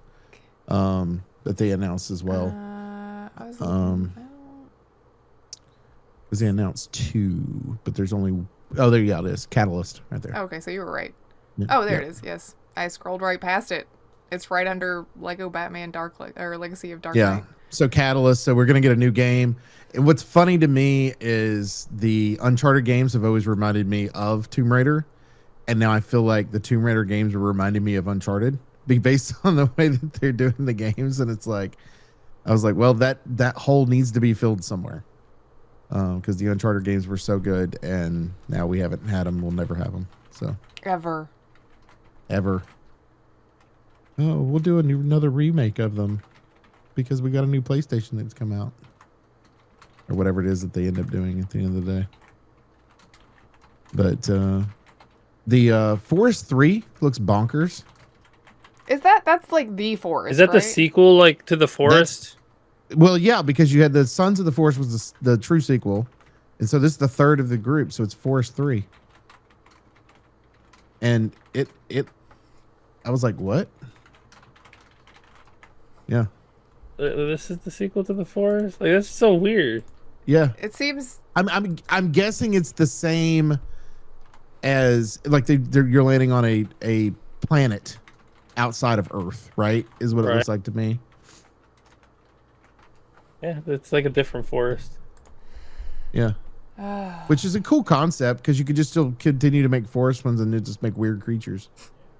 that they announced as well. I was Because they announced 2, but there's only it is Catalyst right there. okay, so you were right. Yeah, Oh, there yeah. it is. Yes, I scrolled right past it. It's right under Lego Batman or Legacy of Dark Yeah. Knight. So Catalyst. So we're gonna get a new game. And what's funny to me is the Uncharted games have always reminded me of Tomb Raider, and now I feel like the Tomb Raider games are reminding me of Uncharted, based on the way that they're doing the games. And it's like, I was like, well, that hole needs to be filled somewhere, because the Uncharted games were so good, and now we haven't had them. We'll never have them. So Ever. ever. Oh, we'll do another remake of them because we got a new PlayStation that's come out, or whatever it is that they end up doing at the end of the day. But the Forest 3 looks bonkers. That's like the Forest? Is that the right? sequel, like to the Forest? Well, yeah, because you had the Sons of the Forest was the true sequel, and so this is the third of the group, so it's Forest 3. And I was like, what? Yeah, This is the sequel to the Forest. Like that's so weird. yeah. It seems. I'm guessing it's the same as like you're landing on a planet outside of Earth, right? Is what it looks Right. like to me. Yeah, it's like a different forest. Yeah. which is a cool concept because you could just still continue to make forest ones and then just make weird creatures.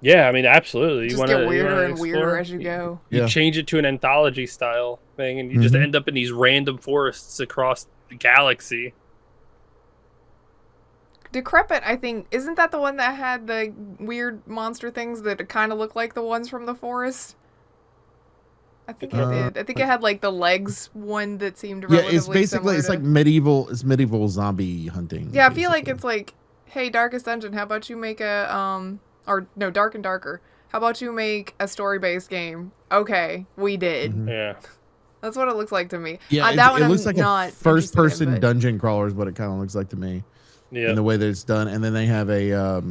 Yeah, I mean, absolutely. Just get weirder and weirder as you go. You Yeah. change it to an anthology style thing, and you just end up in these random forests across the galaxy. Decrepit, I think, isn't that the one that had the weird monster things that kind of look like the ones from the forest? I think it did. I think it had like the legs one that seemed relatively It's basically similar to... it's medieval zombie hunting. Yeah, I feel like it's like, hey, Darkest Dungeon, how about you make a Dark and Darker. How about you make a story-based game? Okay, we did. Yeah. That's what it looks like to me. Yeah, that one it I'm looks like not a first-person but... dungeon crawler is what it kind of looks like to me. Yeah. In the way that it's done, and then they have a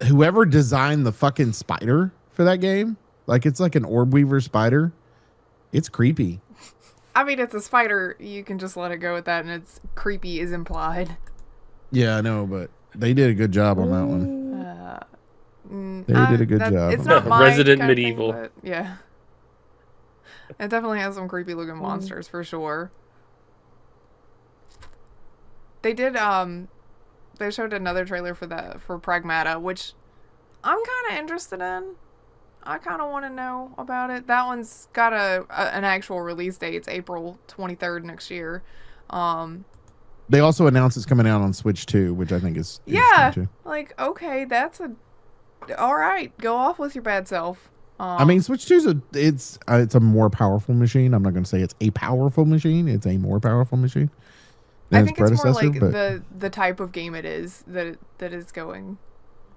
whoever designed the fucking spider for that game, like it's like an orb weaver spider. It's creepy. I mean, it's a spider. You can just let it go with that, and it's creepy is implied. Yeah, I know, but they did a good job on that one. They did a good job. It's on not that. my Resident kind of Medieval. thing, but yeah. It definitely has some creepy looking monsters for sure. They did they showed another trailer for Pragmata, which I'm kind of interested in. I kind of want to know about it. That one's got an actual release date. It's April 23rd next year. They also announced it's coming out on Switch 2, which I think is yeah, too. like okay, that's all right. Go off with your bad self. I mean, Switch 2 is it's a more powerful machine. I'm not going to say it's a powerful machine. It's a more powerful machine than I think its it's more predecessor. like but the type of game it is that is going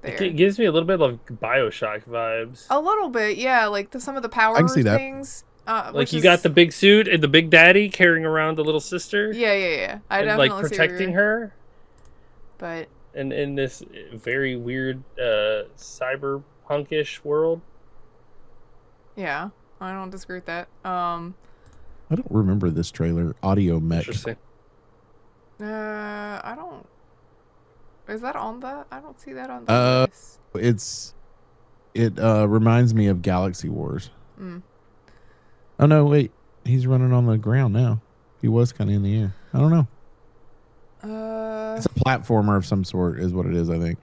there. It gives me a little bit of BioShock vibes. A little bit, yeah. Like some of the power can see that. things. Like you got the big suit and the big daddy carrying around the little sister. Yeah. I and definitely like protecting her. But And in this very weird cyberpunkish world. yeah, I don't disagree with that. I don't remember this trailer. Audio Mech. Interesting. I don't. Is that on the? I don't see that on the list. It reminds me of Galaxy Wars. Mm. Oh no, wait. He's running on the ground now. He was kind of in the air. I don't know. It's a platformer of some sort is what it is, I think.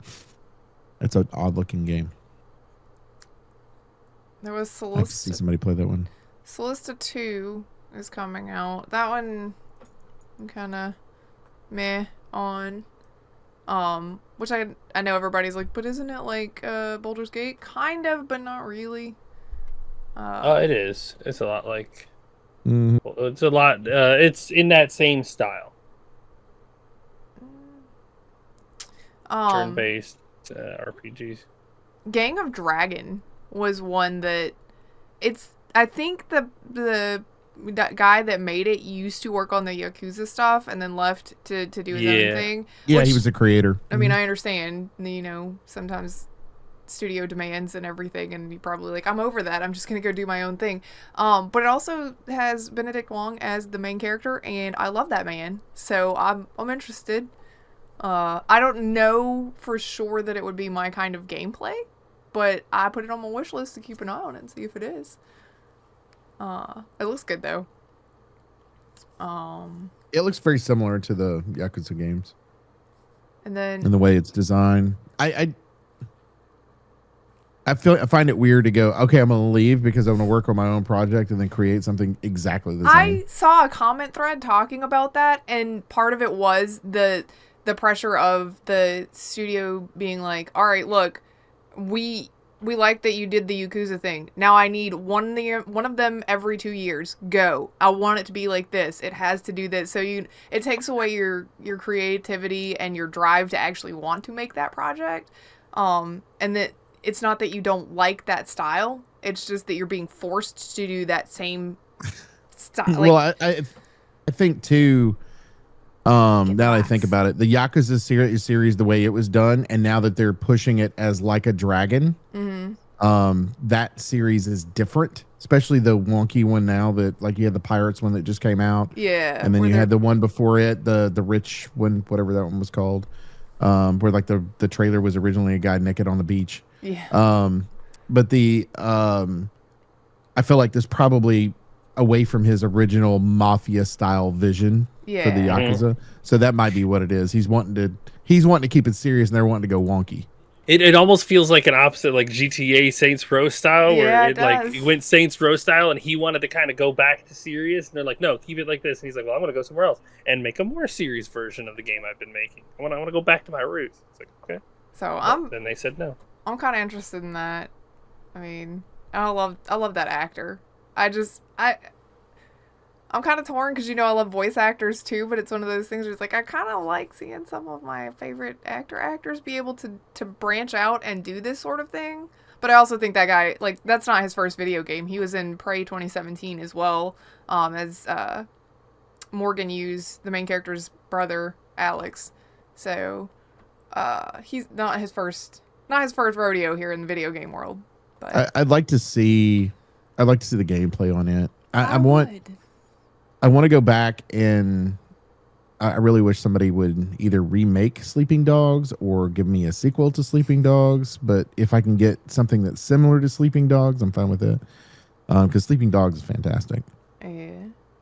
It's an odd looking game. There was I can see Solista. somebody play that one. Solista 2 is coming out. That one I'm kind of meh on. Which I know everybody's like, but isn't it like Baldur's Gate? Kind of, but not really. It is. It's a lot like. Mhm. Well, it's a lot. It's in that same style. Turn-based RPGs. Gang of Dragon was one that I think the guy that made it used to work on the Yakuza stuff and then left to do his own thing. Yeah, which, he was a creator. I mean, I understand, sometimes studio demands and everything, and you're probably like, I'm over that. I'm just going to go do my own thing. But it also has Benedict Wong as the main character, and I love that man. So I'm interested. I don't know for sure that it would be my kind of gameplay, but I put it on my wish list to keep an eye on it and see if it is. It looks good though. It looks very similar to the Yakuza games And then in the way it's designed. I find it weird to go, okay, I'm gonna leave because I'm gonna work on my own project and then create something exactly the same. I saw a comment thread talking about that, and part of it was the pressure of the studio being like, all right, look, we like that you did the Yakuza thing. Now I need one of them every 2 years. Go. I want it to be like this. It has to do this. So it takes away your creativity and your drive to actually want to make that project. And that it's not that you don't like that style. It's just that you're being forced to do that same style. Well, I think too. Now that I think about it, the Yakuza series, the way it was done, and now that they're pushing it as like a dragon, that series is different. Especially the wonky one now that like you had the Pirates one that just came out, and then you had the one before it, the rich one, whatever that one was called, where like the trailer was originally a guy naked on the beach. Yeah. But I feel like there's probably away from his original mafia style vision for the Yeah. Yakuza. So that might be what it is. He's wanting to keep it serious, and they're wanting to go wonky. It almost feels like an opposite, like GTA Saints Row style, Yeah, where it it like does. he went Saints Row style, and he wanted to kind of go back to serious, and they're like, no, keep it like this, and he's like, well, I'm gonna go somewhere else and make a more serious version of the game I've been making. I want to go back to my roots. It's like, okay. So Then they said no. I'm kind of interested in that. I mean, I love that actor. I'm kind of torn because I love voice actors too, but it's one of those things where it's like I kind of like seeing some of my favorite actors be able to branch out and do this sort of thing. But I also think that guy, like, that's not his first video game. He was in Prey 2017 as well, as Morgan Hughes, the main character's brother, Alex. So he's not his first rodeo here in the video game world. But I'd like to see the gameplay on it. I would. want to go back, and I really wish somebody would either remake Sleeping Dogs or give me a sequel to Sleeping Dogs. But if I can get something that's similar to Sleeping Dogs, I'm fine with it. Because Sleeping Dogs is fantastic. Yeah.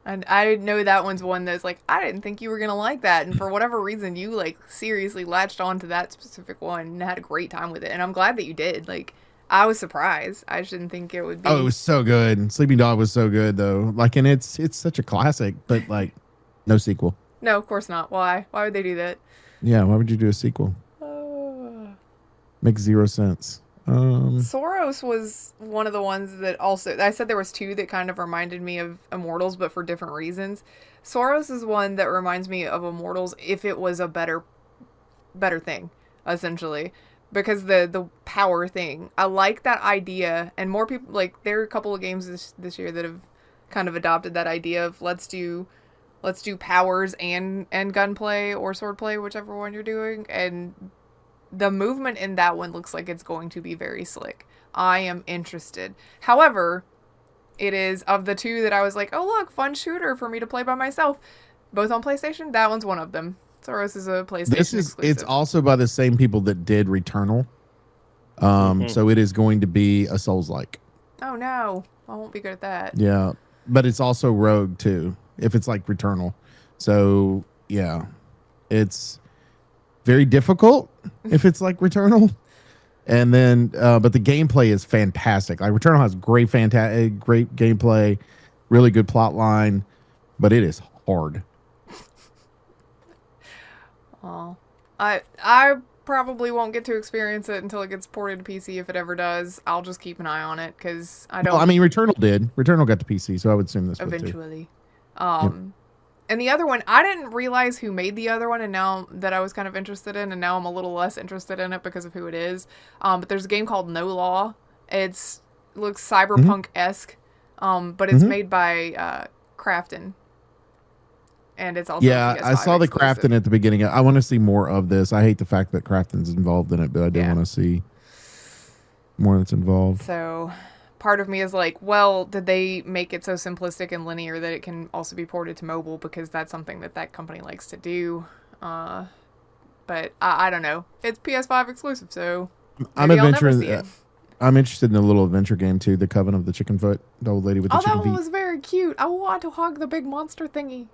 And I know that one's one that's like, I didn't think you were going to like that. And for whatever reason, you like seriously latched on to that specific one and had a great time with it. And I'm glad that you did. Like, I was surprised. I just didn't think it would be. Oh, it was so good. Sleeping Dog was so good though. Like, and it's such a classic, but like, no sequel. No, of course not. Why? Why would they do that? Yeah, why would you do a sequel? Makes zero sense. Soros was one of the ones that also, I said there was two that kind of reminded me of Immortals, but for different reasons. Soros is one that reminds me of Immortals if it was a better thing, essentially. Because the power thing, I like that idea, and more people, like, there are a couple of games this year that have kind of adopted that idea of let's do powers and gunplay or swordplay, whichever one you're doing, and the movement in that one looks like it's going to be very slick. I am interested. However, it is of the two that I was like, oh look, fun shooter for me to play by myself, both on PlayStation. That one's one of them. Soros is a PlayStation exclusive. It's also by the same people that did Returnal. So it is going to be a Souls-like. Oh no, I won't be good at that. Yeah, but it's also Rogue too, if it's like Returnal. So yeah, it's very difficult if it's like Returnal. And then, but the gameplay is fantastic. Like, Returnal has great gameplay, really good plot line, but it is hard. Oh, I probably won't get to experience it until it gets ported to PC, if it ever does. I'll just keep an eye on it because I don't. Well, I mean, Returnal did. Returnal got to PC, so I would assume this would too. Eventually. And the other one, I didn't realize who made the other one, and now that I was kind of interested in, and now I'm a little less interested in it because of who it is. But there's a game called No Law. It looks cyberpunk-esque, but it's made by Crafton. And it's also yeah, I saw the Crafton at the beginning. I want to see more of this. I hate the fact that Crafton's involved in it, but I do want to see more that's involved. So part of me is like, well, did they make it so simplistic and linear that it can also be ported to mobile, because that's something that company likes to do. But I don't know. It's PS5 exclusive, so I'm interested in a little adventure game too, The Coven of the Chicken Foot, the old lady with the chicken that one feet. was very cute. I want to hug the big monster thingy.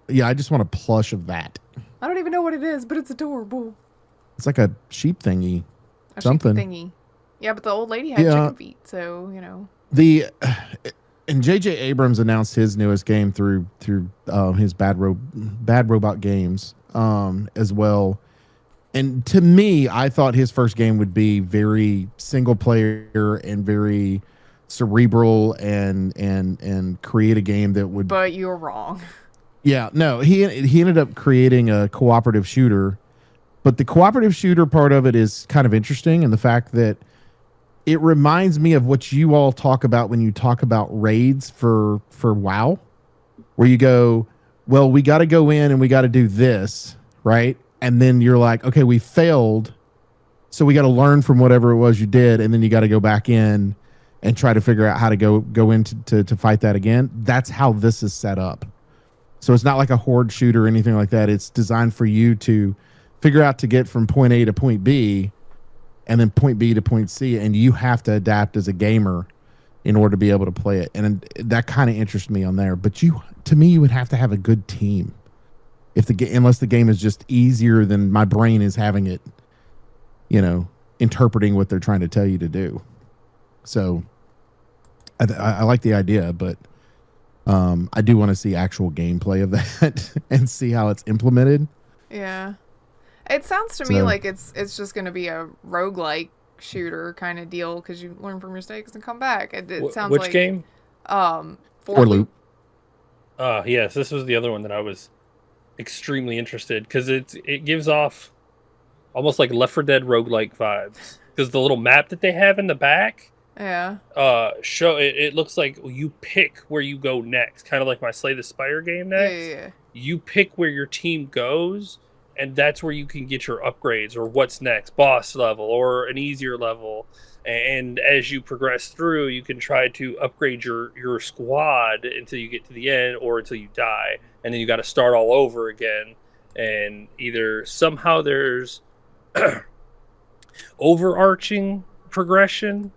Yeah, I just want a plush of that. I don't even know what it is, but it's adorable. It's like a sheep thingy. A something. sheep thingy. Yeah, but the old lady had chicken feet, so, you know. And J.J. Abrams announced his newest game through his Bad Robot Games as well. And to me, I thought his first game would be very single player and very cerebral and create a game that would. But you're wrong. Yeah, no, he ended up creating a cooperative shooter, but the cooperative shooter part of it is kind of interesting, and the fact that it reminds me of what you all talk about when you talk about raids for WoW, where you go, well, we got to go in and we got to do this, right? And then you're like, okay, we failed, so we got to learn from whatever it was you did, and then you got to go back in and try to figure out how to go into to fight that again. That's how this is set up. So it's not like a horde shooter or anything like that. It's designed for you to figure out to get from point A to point B and then point B to point C. And you have to adapt as a gamer in order to be able to play it, and that kind of interests me on there. But to me, you would have to have a good team if unless the game is just easier than my brain is having it, interpreting what they're trying to tell you to do. So I like the idea, but I do want to see actual gameplay of that and see how it's implemented. Yeah. It sounds to me like it's just going to be a roguelike shooter kind of deal because you learn from your mistakes and come back. It sounds which like game? For Loop. Yes, this was the other one that I was extremely interested because it gives off almost like Left 4 Dead roguelike vibes because the little map that they have in the back. Yeah. It looks like you pick where you go next, kind of like my Slay the Spire game next. Yeah. You pick where your team goes, and that's where you can get your upgrades or what's next, boss level or an easier level. And as you progress through, you can try to upgrade your squad until you get to the end or until you die, and then you got to start all over again. And either somehow there's overarching progression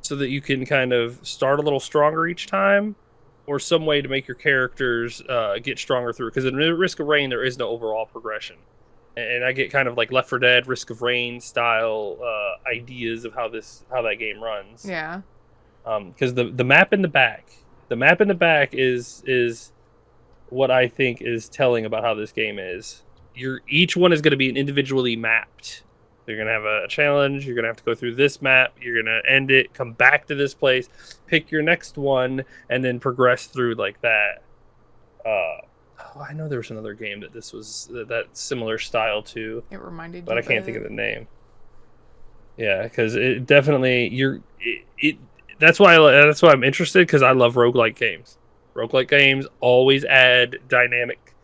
so that you can kind of start a little stronger each time, or some way to make your characters get stronger through. Because in Risk of Rain, there is no overall progression. And I get kind of like Left 4 Dead, Risk of Rain style ideas of how that game runs. Yeah. Because the map in the back is what I think is telling about how this game is. Each one is going to be individually mapped. You're going to have a challenge. You're going to have to go through this map. You're going to end it, come back to this place, pick your next one, and then progress through like that. I know there was another game that this was that similar style to. It reminded you, but I can't think of the name. Yeah, because it definitely that's why I'm interested, because I love roguelike games. Roguelike games always add dynamic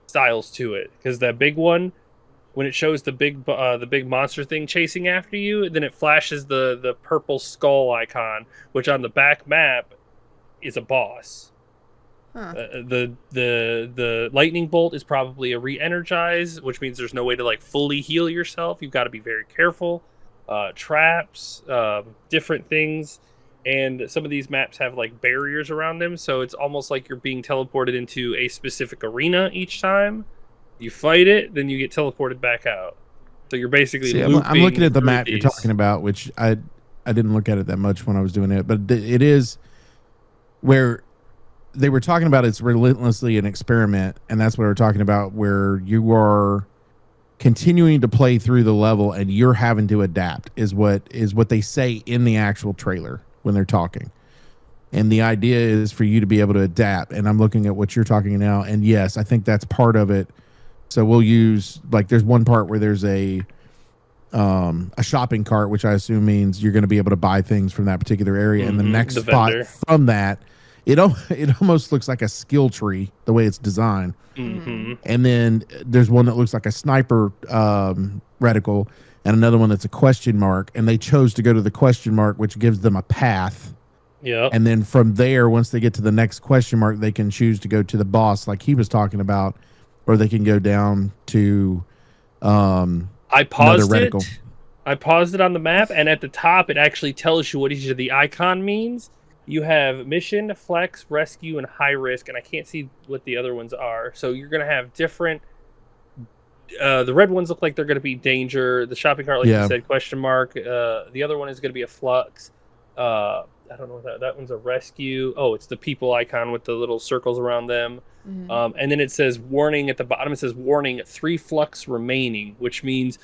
styles to it, because that big one, when it shows the big monster thing chasing after you, then it flashes the purple skull icon, which on the back map is a boss. Huh. The lightning bolt is probably a re-energize, which means there's no way to like fully heal yourself. You've got to be very careful. Traps, different things, and some of these maps have like barriers around them, so it's almost like you're being teleported into a specific arena each time. You fight it, then you get teleported back out. So you're basically I'm looking at the map you're talking about, which I didn't look at it that much when I was doing it, but it is where they were talking about it's relentlessly an experiment, and that's what we're talking about, where you are continuing to play through the level and you're having to adapt is what they say in the actual trailer when they're talking. And the idea is for you to be able to adapt. And I'm looking at what you're talking now, and yes, I think that's part of it. So we'll use, like, there's one part where there's a shopping cart, which I assume means you're going to be able to buy things from that particular area. And the next spot vendor from that, it almost looks like a skill tree the way it's designed. Mm-hmm. And then there's one that looks like a sniper reticle, and another one that's a question mark. And they chose to go to the question mark, which gives them a path. Yeah. And then from there, once they get to the next question mark, they can choose to go to the boss, like he was talking about, or they can go down to I paused it on the map, and at the top, it actually tells you what each of the icon means. You have mission, flex, rescue, and high risk, and I can't see what the other ones are. So you're going to have different... the red ones look like they're going to be danger. The shopping cart, like you said, question mark. The other one is going to be a flux. I don't know what that one's a rescue. Oh, it's the people icon with the little circles around them. Mm-hmm. And then it says warning at the bottom. It says warning, 3 flux remaining, which means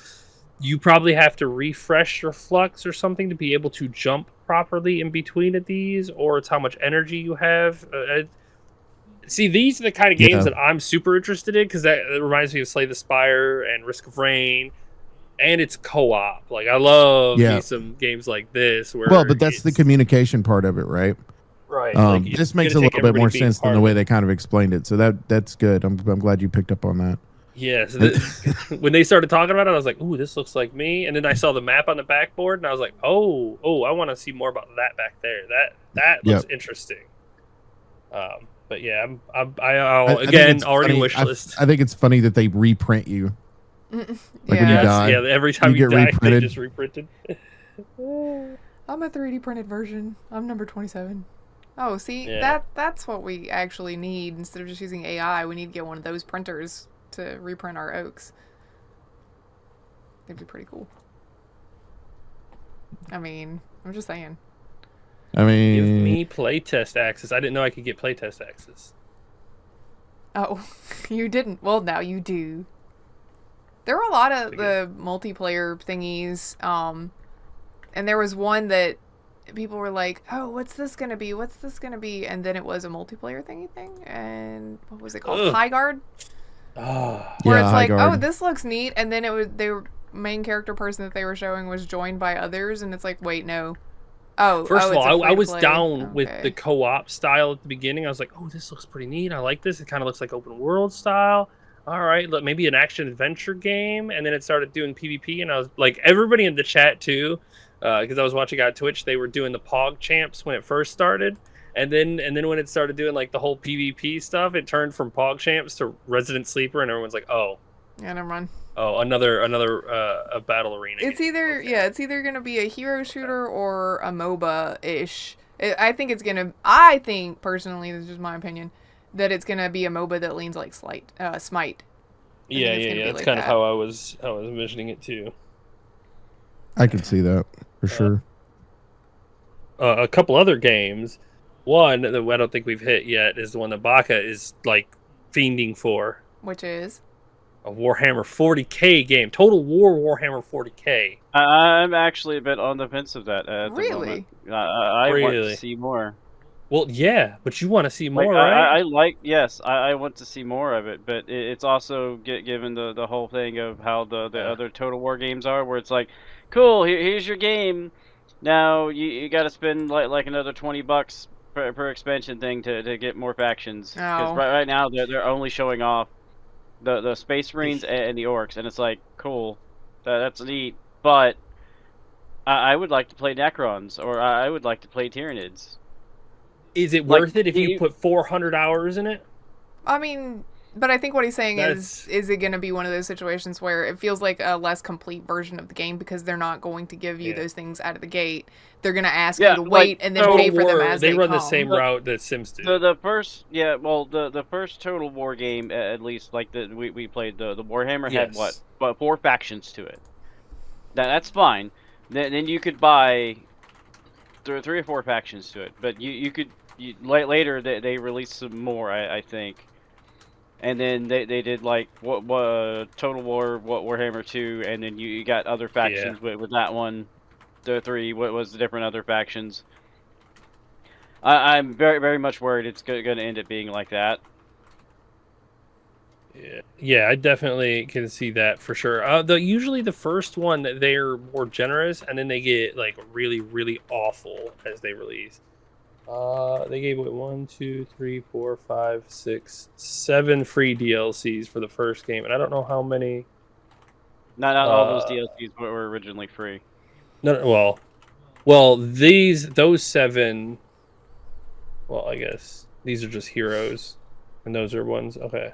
you probably have to refresh your flux or something to be able to jump properly in between of these, or it's how much energy you have. See, these are the kind of games that I'm super interested in, because that reminds me of Slay the Spire and Risk of Rain, and it's co-op. Like, I love some games like this. But that's the communication part of it, right? Right. This makes a little bit more sense than the way they kind of explained it. So that's good. I'm glad you picked up on that. Yes. When they started talking about it, I was like, ooh, this looks like me. And then I saw the map on the backboard, and I was like, oh, I want to see more about that back there. That looks interesting. But yeah, I'll again already wish list. I think it's funny that they reprint you. Like when you die. Yeah, every time you die, reprinted. they just reprinted. I'm a 3D printed version. I'm number 27. Oh, see, Yeah. that's what we actually need. Instead of just using AI, we need to get one of those printers to reprint our oaks. It'd be pretty cool. I mean, I'm just saying. I Give mean, me playtest access. I didn't know I could get playtest access. Oh, you didn't. Well, now you do. There were a lot of the multiplayer thingies, and there was one that people were like, "Oh, what's this gonna be? What's this gonna be?" And then it was a multiplayer thingy thing, and what was it called? Ugh. High Guard, Oh, where Yeah, it's High like, "Oh, Guard. this looks neat," and then they were main character person that they were showing was joined by others, and it's like, wait, no. Oh, first of it's a all, I was free-to-play. down with Okay. the co-op style at the beginning. I was like, "Oh, this looks pretty neat. I like this. It kind of looks like open world style. All right, look, maybe an action adventure game." And then it started doing PvP, and I was like, everybody in the chat too, because I was watching on Twitch. They were doing the Pog Champs when it first started, and then when it started doing like the whole PvP stuff, it turned from Pog Champs to Resident Sleeper, and everyone's like, "Oh, Yeah, never mind. another a battle arena." It's game. either Okay. yeah, it's either gonna be a hero shooter or a MOBA ish. I think it's gonna. I think personally, this is just my opinion, that it's gonna be a MOBA that leans like Smite. Yeah, it's gonna be That's like kind of that. how I was envisioning it too. I could see that for sure. A couple other games. One that I don't think we've hit yet is the one that Baka is like fiending for. Which is A Warhammer 40k game. Total War Warhammer 40k. I'm actually a bit on the fence of that at the Really? moment. I want Really? to see more. Well, yeah, but you want to see more, Like, right? I like, yes, I want to see more of it, but it's also given the whole thing of how the Yeah. other Total War games are, where it's like, cool, here's your game. Now you got to spend like another $20 per expansion thing to get more factions. Because Oh. right now they're only showing off the Space Marines and the Orcs, and it's like, cool, that's neat, but I would like to play Necrons, or I would like to play Tyranids. Is it like, worth it if you put 400 hours in it? I mean, but I think what he's saying That's- is it going to be one of those situations where it feels like a less complete version of the game because they're not going to give you Yeah. those things out of the gate. They're going to ask Yeah, you to like, wait and then Total pay for them War, as they they run come. the same route that Sims do. The first, yeah, well, the first Total War game, at least, like we played, the Warhammer had Yes. what 4 factions to it. That's fine. Then you could buy 3 or 4 factions to it, but you could later they released some more, I think, and then they did like what Total War, what Warhammer 2, and then you got other factions with that one. The 3, what was the different other factions? I'm very much worried it's going to end up being like that. Yeah, I definitely can see that for sure. Usually the first one they're more generous, and then they get like really, really awful as they release. They gave away 1, 2, 3, 4, 5, 6, 7 free DLCs for the first game, and I don't know how many. Not all those DLCs were originally free. No, well, those 7. Well, I guess these are just heroes, and those are ones. Okay.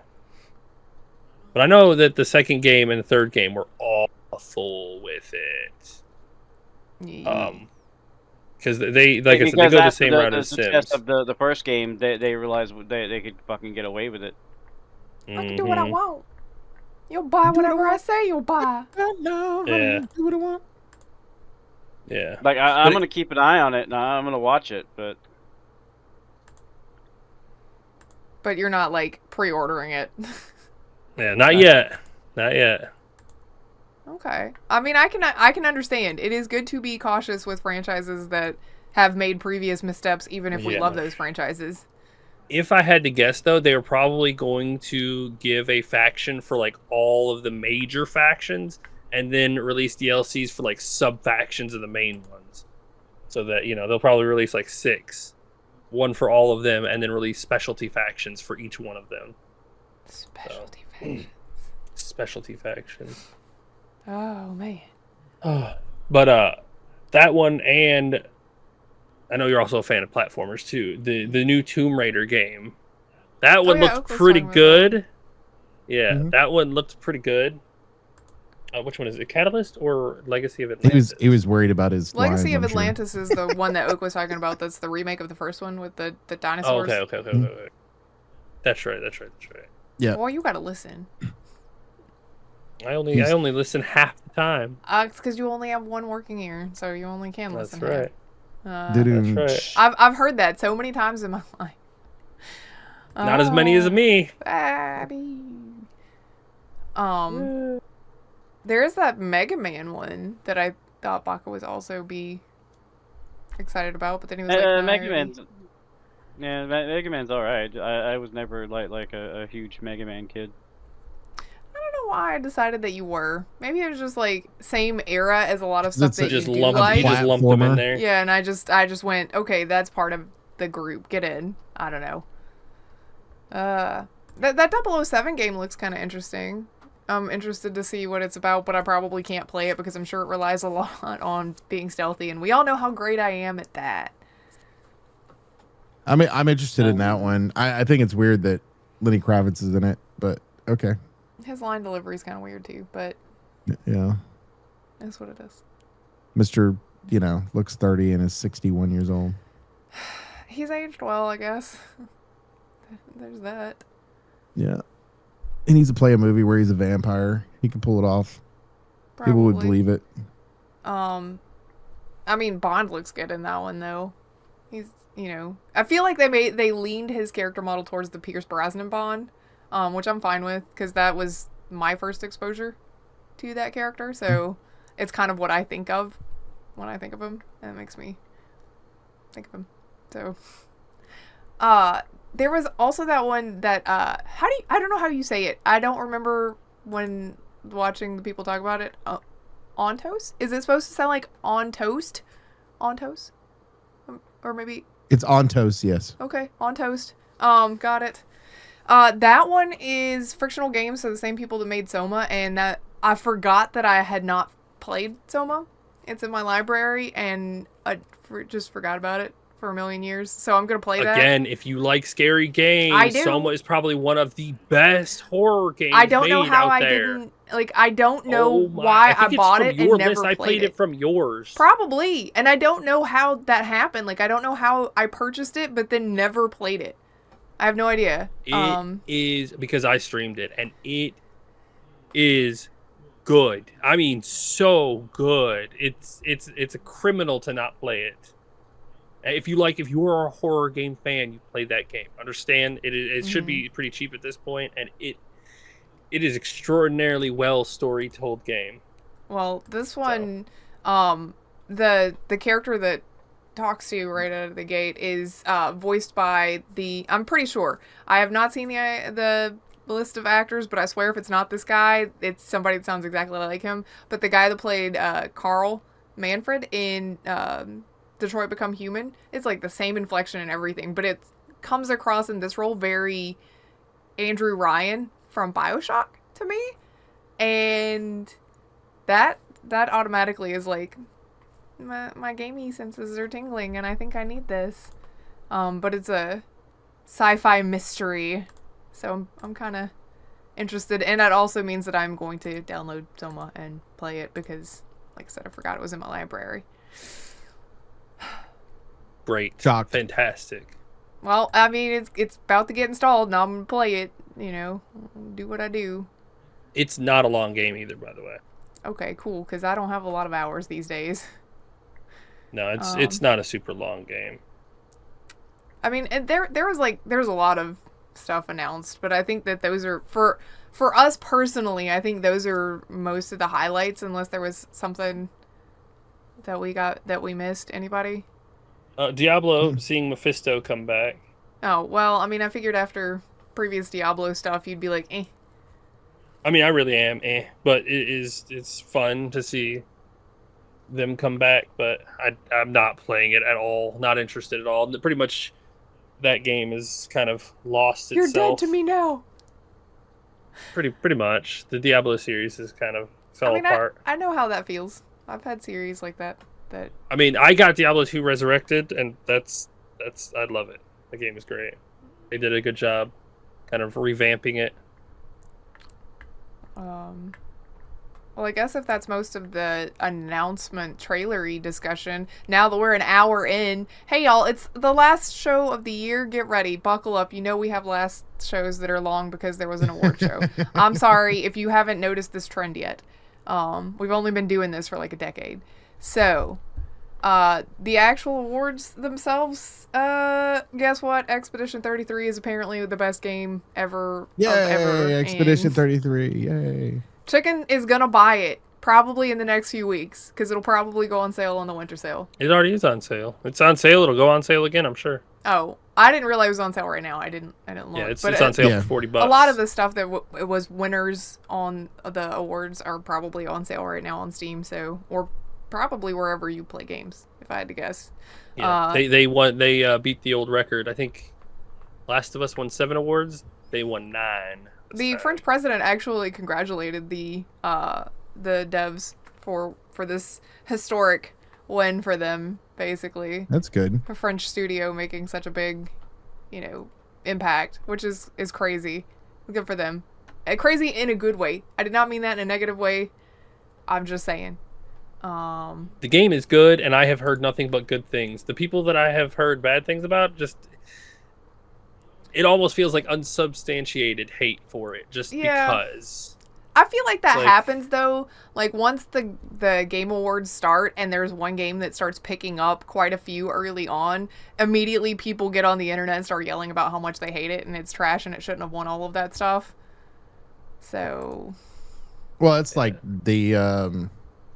But I know that the second game and the third game were awful with it. Because they, like I said, they go the same route as success Sims. of the first game, they realized they could fucking get away with it. I can do what I Mhm. want. You'll buy whatever I say you'll buy. Yeah. Do what I want. Yeah. Like But I'm it- gonna keep an eye on it, and I'm gonna watch it, but But you're not like pre-ordering it. Yeah, not yet. Not yet. Okay. I mean, I can understand. It is good to be cautious with franchises that have made previous missteps, even if we Yeah. love those franchises. If I had to guess, though, they are probably going to give a faction for like all of the major factions, and then release DLCs for like sub factions of the main ones. So that they'll probably release like 6, one for all of them, and then release specialty factions for each one of them. Specialty factions. Specialty factions. Oh man. But that one, and I know you're also a fan of platformers too. The new Tomb Raider game, that one yeah, looked Oak was pretty fine with good. Yeah, Mhm. that one looked pretty good. Which one is it? Catalyst or Legacy of He Atlantis? was worried about his Legacy lines, of I'm sure. Atlantis is the one that Oak was talking about. That's the remake of the first one with the Oh, dinosaurs. okay. That's right. Yeah. Well, you gotta listen. I only listen half the time. It's because you only have one working ear, so you only can That's listen. right. Doo-doo. That's right. I've heard that so many times in my life. Not as many as me. Babby. There is that Mega Man one that I thought Baka was also be excited about, but then he was like, no, Mega Man's all right. I was never like a huge Mega Man kid. I don't know why I decided that you were. Maybe it was just like same era as a lot of stuff It's that a- you Just do lump, like. you just lumped them in Platformer. there. Yeah, and I just went, okay, that's part of the group. Get in. I don't know. That 007 game looks kind of interesting. I'm interested to see what it's about, but I probably can't play it because I'm sure it relies a lot on being stealthy, and we all know how great I am at that. I mean, I'm interested in that one. I think it's weird that Lenny Kravitz is in it, but okay. His line delivery is kind of weird too, but Yeah. that's what it is. Mr. Looks 30 and is 61 years old. He's aged well, I guess. There's that. Yeah. He needs to play a movie where he's a vampire. He can pull it off. People would Probably. believe it. I mean, Bond looks good in that one though. He's, I feel like they leaned his character model towards the Pierce Brosnan Bond, which I'm fine with because that was my first exposure to that character. So it's kind of what I think of when I think of him, and it makes me think of him. So, there was also that one that I don't know how you say it. I don't remember when watching the people talk about it. On toast? Is it supposed to sound like on toast? On toast? Or maybe It's on toast, yes. okay, on toast. Got it. That one is Frictional Games, so the same people that made Soma, and that I forgot that I had not played Soma. It's in my library, and I just forgot about it for a million years. So I'm gonna play that. Again, if you like scary games, I do. Soma is probably one of the best horror games I don't know made how out I there. didn't I don't know Oh my- why think I it's bought from it your and never list. I played played it from yours. Probably, and I don't know how that happened. Like I don't know how I purchased it, but then never played it. I have no idea. It is because I streamed it, and it is good. I mean, so good. It's a criminal to not play it. If you are a horror game fan, you play that game. Understand? It should be pretty cheap at this point, and it is extraordinarily well story told game. Well, this one, the character that talks to you right out of the gate is voiced by I'm pretty sure. I have not seen the list of actors, but I swear if it's not this guy, it's somebody that sounds exactly like him. But the guy that played Carl Manfred in Detroit Become Human, it's like the same inflection and everything, but it comes across in this role very Andrew Ryan from BioShock to me. And that automatically is like my gamey senses are tingling and I think I need this. But it's a sci-fi mystery, so I'm kind of interested, and that also means that I'm going to download Soma and play it because, like I said, I forgot it was in my library. Great. Shocked. Fantastic. Well, I mean, it's about to get installed, now I'm gonna play it. Do what I do. It's not a long game either, by the way. Okay, cool, because I don't have a lot of hours these days. No, it's not a super long game. I mean, and there's a lot of stuff announced, but I think that those are for us personally. I think those are most of the highlights, unless there was something that we missed. Anybody? Diablo, seeing Mephisto come back. Oh well, I mean, I figured after previous Diablo stuff, you'd be like, eh. I mean, I really am, but it's fun to see them come back, but I'm not playing it at all. Not interested at all. Pretty much, that game is kind of lost You're itself. dead to me now. Pretty much. The Diablo series has kind of fell apart. I know how that feels. I've had series like that. I mean, I got Diablo 2 Resurrected, and that's I love it. The game is great. They did a good job, kind of revamping it. Well, I guess if that's most of the announcement trailery discussion, now that we're an hour in, hey y'all, it's the last show of the year. Get ready, buckle up. You know we have last shows that are long because there was an award show. I'm sorry if you haven't noticed this trend yet. We've only been doing this for like a decade. So, the actual awards themselves, guess what? Expedition 33 is apparently the best game ever. Yay! Of ever. Expedition And 33. Yay! Chicken is gonna buy it probably in the next few weeks because it'll probably go on sale on the winter sale. It already is on sale. It's on sale. It'll go on sale again, I'm sure. Oh, I didn't realize it was on sale right now. I didn't look. Yeah, it's But on sale Yeah. for $40. a lot of the stuff that it was winners on the awards are probably on sale right now on Steam. So, or probably wherever you play games, if I had to guess. Yeah, they beat the old record. I think Last of Us won 7 awards. They won 9. The French president actually congratulated the devs for this historic win for them. Basically, That's good. a French studio making such a big, impact, which is crazy. Good for them. Crazy in a good way. I did not mean that in a negative way. I'm just saying. The game is good, and I have heard nothing but good things. The people that I have heard bad things about, just it almost feels like unsubstantiated hate for it, just because. I feel like that Like- happens though. Like once the game awards start and there's one game that starts picking up quite a few early on, immediately people get on the internet and start yelling about how much they hate it and it's trash and it shouldn't have won all of that stuff. So, Well, it's like the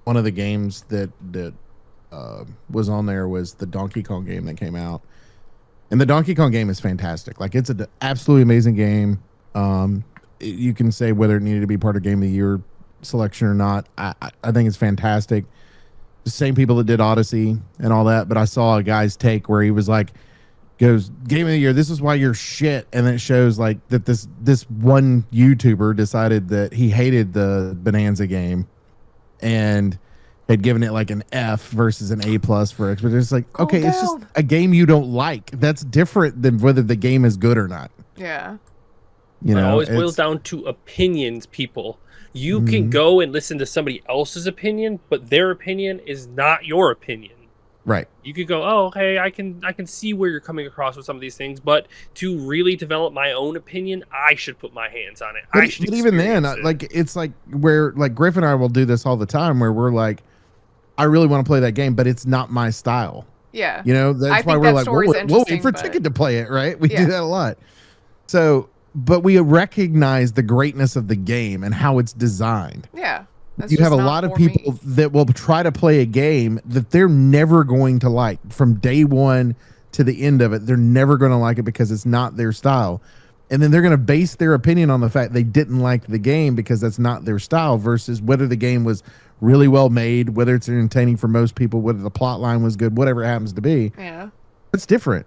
one of the games that was on there was the Donkey Kong game that came out, and the Donkey Kong game is fantastic. Like it's an absolutely amazing game. You can say whether it needed to be part of Game of the Year selection or not. I think it's fantastic. The same people that did Odyssey and all that, but I saw a guy's take where he was like, goes, Game of the Year, this is why you're shit. And then it shows like that this one YouTuber decided that he hated the Bonanza game and had given it like an F versus an A+ for it. But it's like, Calm okay, it's just down. a game you don't like. That's different than whether the game is good or not. yeah. You It know, always boils it's- down to opinions, people. You can go and listen to somebody else's opinion, but their opinion is not your opinion. right. You could go, oh, hey, I can see where you're coming across with some of these things, but to really develop my own opinion, I should put my hands on it. I should But even then, experience it. like it's like where like Griff and I will do this all the time, where we're like, I really want to play that game, but it's not my style. Yeah. You know, that's I why think we're that like, story's we'll wait interesting, for but- Chicken to play it, right? We Yeah. do that a lot. So, but we recognize the greatness of the game and how it's designed. Yeah. That's You just have a not lot of for me. people that will try to play a game that they're never going to like from day one to the end of it. They're never going to like it because it's not their style. And then they're going to base their opinion on the fact they didn't like the game because that's not their style versus whether the game was really well made, whether it's entertaining for most people, whether the plot line was good, whatever it happens to be. Yeah. It's different,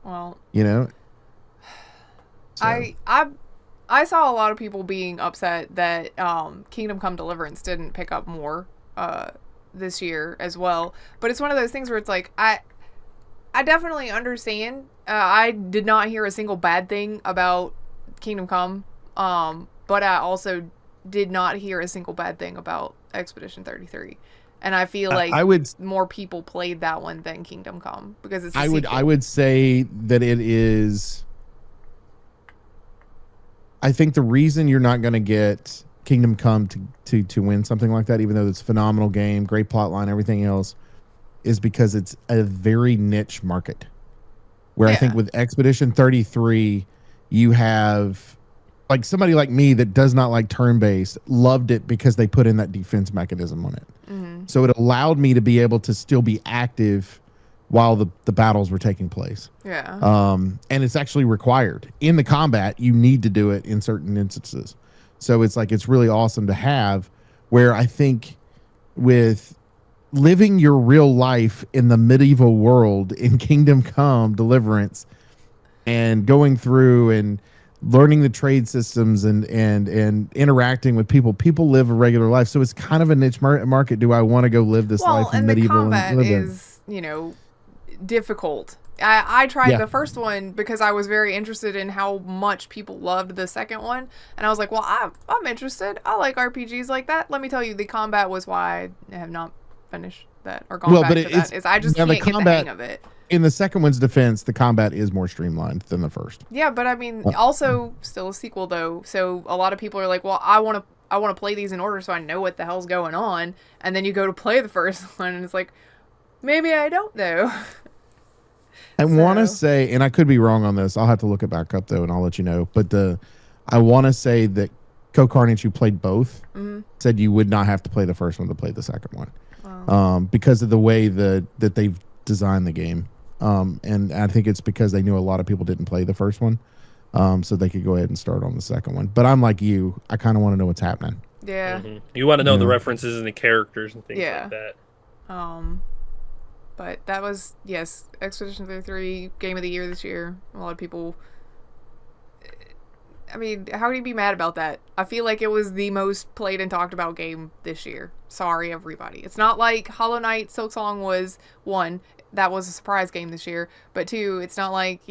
Well, you know? So, I saw a lot of people being upset that Kingdom Come Deliverance didn't pick up more this year as well. But it's one of those things where it's like I definitely understand. I did not hear a single bad thing about Kingdom Come, but I also did not hear a single bad thing about Expedition 33. And I feel like I would more people played that one than Kingdom Come because it's a I sequel. would say that it is. I think the reason you're not going to get Kingdom Come to win something like that, even though it's a phenomenal game, great plot line, everything else, is because it's a very niche market. Where I think Yeah. with Expedition 33, you have like somebody like me that does not like turn-based loved it because they put in that defense mechanism on it. Mhm. So it allowed me to be able to still be active while the battles were taking place. Yeah. And it's actually required in the combat. You need to do it in certain instances. So it's like, it's really awesome to have, where I think with living your real life in the medieval world in Kingdom Come Deliverance and going through and learning the trade systems and interacting with people live a regular life. So it's kind of a niche market. Do I want to go live this life in and the medieval combat and live in? is, difficult I tried Yeah. the first one because I was very interested in how much people loved the second one, and I was like, well, I'm interested. I like RPGs like that. Let me tell you, the combat was why I have not finished that or gone Well, back but to it's- that. Is I just now the can't get the combat- hang of it. In the second one's defense, the combat is more streamlined than the first. Yeah, but I mean, also still a sequel though. So a lot of people are like, well, I want to play these in order so I know what the hell's going on, and then you go to play the first one, and it's like, maybe I don't know. I want to So- say, and I could be wrong on this. I'll have to look it back up though, and I'll let you know. But I want to say that Co-Carnage, who played both, said you would not have to play the first one to play the second one, because of the way that they've designed the game. And I think it's because they knew a lot of people didn't play the first one, so they could go ahead and start on the second one. But I'm like you, I kind of want to know what's happening. Yeah. Mhm. You want to know the Yeah. references and the characters and things Yeah. like that. But that was, yes, Expedition 33 Game of the Year this year. A lot of people. I mean, how can you be mad about that? I feel like it was the most played and talked about game this year. Sorry, everybody. It's not like Hollow Knight Silksong was one. That was a surprise game this year. But two, it's not like,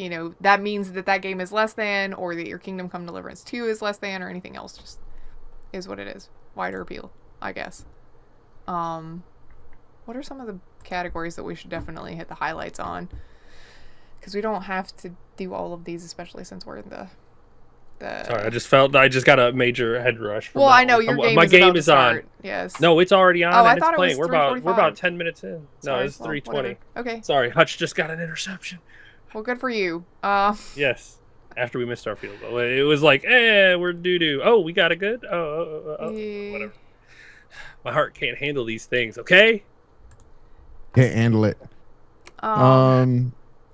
that means that game is less than, or that your Kingdom Come Deliverance 2 is less than, or anything else. Just is what it is. Wider appeal, I guess. What are some of the categories that we should definitely hit the highlights on? Because we don't have to do all of these, especially since we're in the Sorry, I just got a major head rush. From well, that I know one. your My game game about to is on. start. Yes. No, it's already on Oh, I and thought it's it was playing. We're 3:45. about 10 minutes in. No, Sorry, it's well, 3:20. whatever. Okay. Sorry, Hutch just got an interception. Well, good for you. Yes, after we missed our field goal, it was like, we're doo doo. Oh, we got a good. Yeah. Whatever. My heart can't handle these things. Okay. Can't handle it.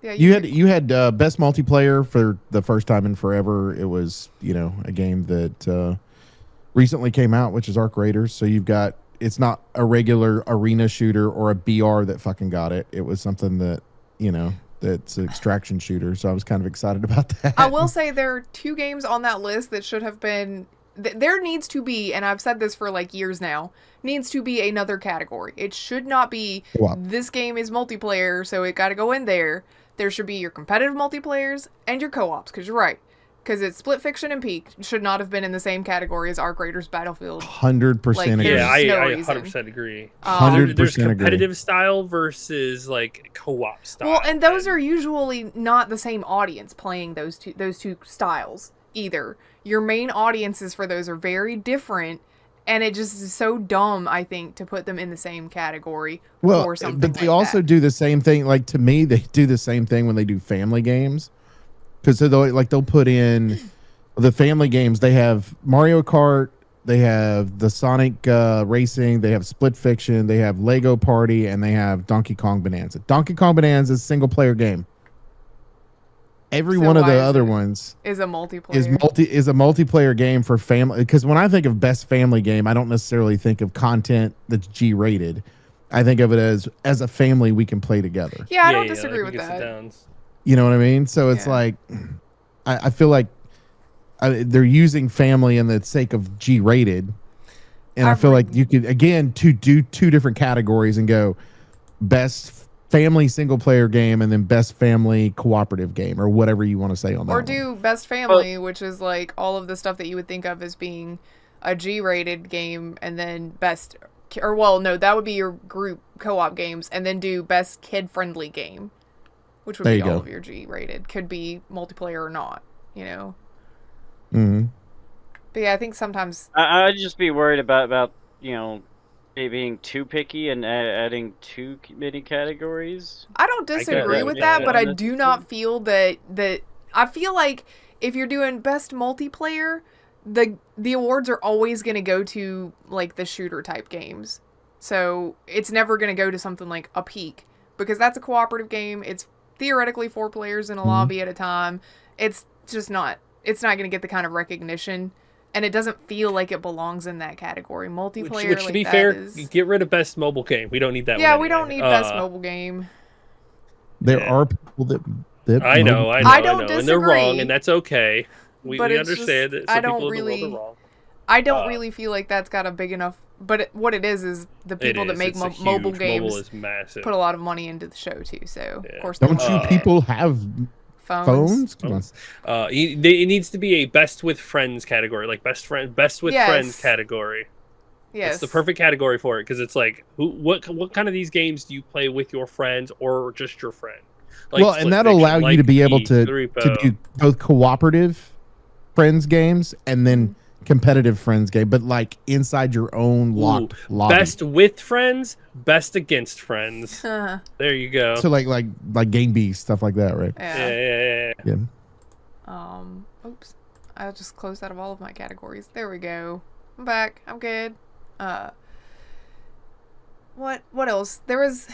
Yeah, You had best multiplayer for the first time in forever. It was a game that recently came out, which is Arc Raiders. So it's not a regular arena shooter or a BR that fucking got it. It was something that that's an extraction shooter. So I was kind of excited about that. I will say there are two games on that list that should have been. There needs to be, and I've said this for like years now, needs to be another category. It should not be Co-op. this game is multiplayer, so it got to go in there. There should be your competitive multiplayers and your co-ops, because you're right. Because it's Split Fiction and Peak should not have been in the same category as Arc Raiders Battlefield. 100% Like, agree. there's Yeah, I no reason. 100% agree. 100% There's agree. competitive style versus like co-op style. Well, and those are usually not the same audience playing those two styles either. Your main audiences for those are very different, and it just is so dumb, I think, to put them in the same category Well, for something but they like also that. do the same thing. Like, to me, they do the same thing when they do family games, because they'll put in the family games. They have Mario Kart, they have the Sonic Racing, they have Split Fiction, they have Lego Party, and they have Donkey Kong Bonanza. Donkey Kong Bonanza is a single player game. Every So one of why the is other it- ones Is a multiplayer. is a multiplayer game for family. Because when I think of best family game, I don't necessarily think of content that's G-rated. I think of it as a family we can play together. Yeah, I don't like disagree we with can sit that. downs. You know what I mean? So it's Yeah. like, I feel like they're using family in the sake of G-rated, and I feel like you could again to do two different categories and go best family single player game and then best family cooperative game or whatever you want to say on that. Or one. do Best Family, which is like all of the stuff that you would think of as being a G-rated game, and then best, or well, no, that would be your group co-op games, and then do best kid-friendly game, which would There be you all go. of your G-rated. Could be multiplayer or not, Mhm. But yeah, I think sometimes I'd just be worried about it being too picky and adding too many categories. I don't get disagree that, with yeah. that, but I do not feel that I feel like if you're doing best multiplayer, the awards are always going to go to like the shooter type games. So it's never going to go to something like a Peak, because that's a cooperative game. It's theoretically 4 players in a lobby at a time. It's just not. It's not going to get the kind of recognition, and it doesn't feel like it belongs in that category. Multiplayer, Which like to be that fair, is- get rid of best mobile game. We don't need that. yeah, one we don't anyway. need best mobile game. There Yeah. are people that I know, I don't and they're wrong, disagree, and that's okay. We but it's understand just- that I some don't people in the really- world are wrong. I don't really feel like that's got a big enough. But what it is the people that make It's a mobile huge- games Mobile is massive. put a lot of money into the show too. So Yeah. of course, Don't they'll you look at people have phones? Come on. It needs to be a best with friends category, like best with Yes. friends category. Yes, It's the perfect category for it because it's like, what kind of these games do you play with your friends or just your friend? Like Well, Split and that'll Fiction, allow you to be able Thief, to Repo. do both cooperative friends games and then competitive friends game, but like inside your own locked lobby. Best with friends, best against friends. yeah. There you go. So like Game Beast, stuff like that, right? Yeah. Oops. I just closed out of all of my categories. There we go. I'm back. I'm good. What else? There was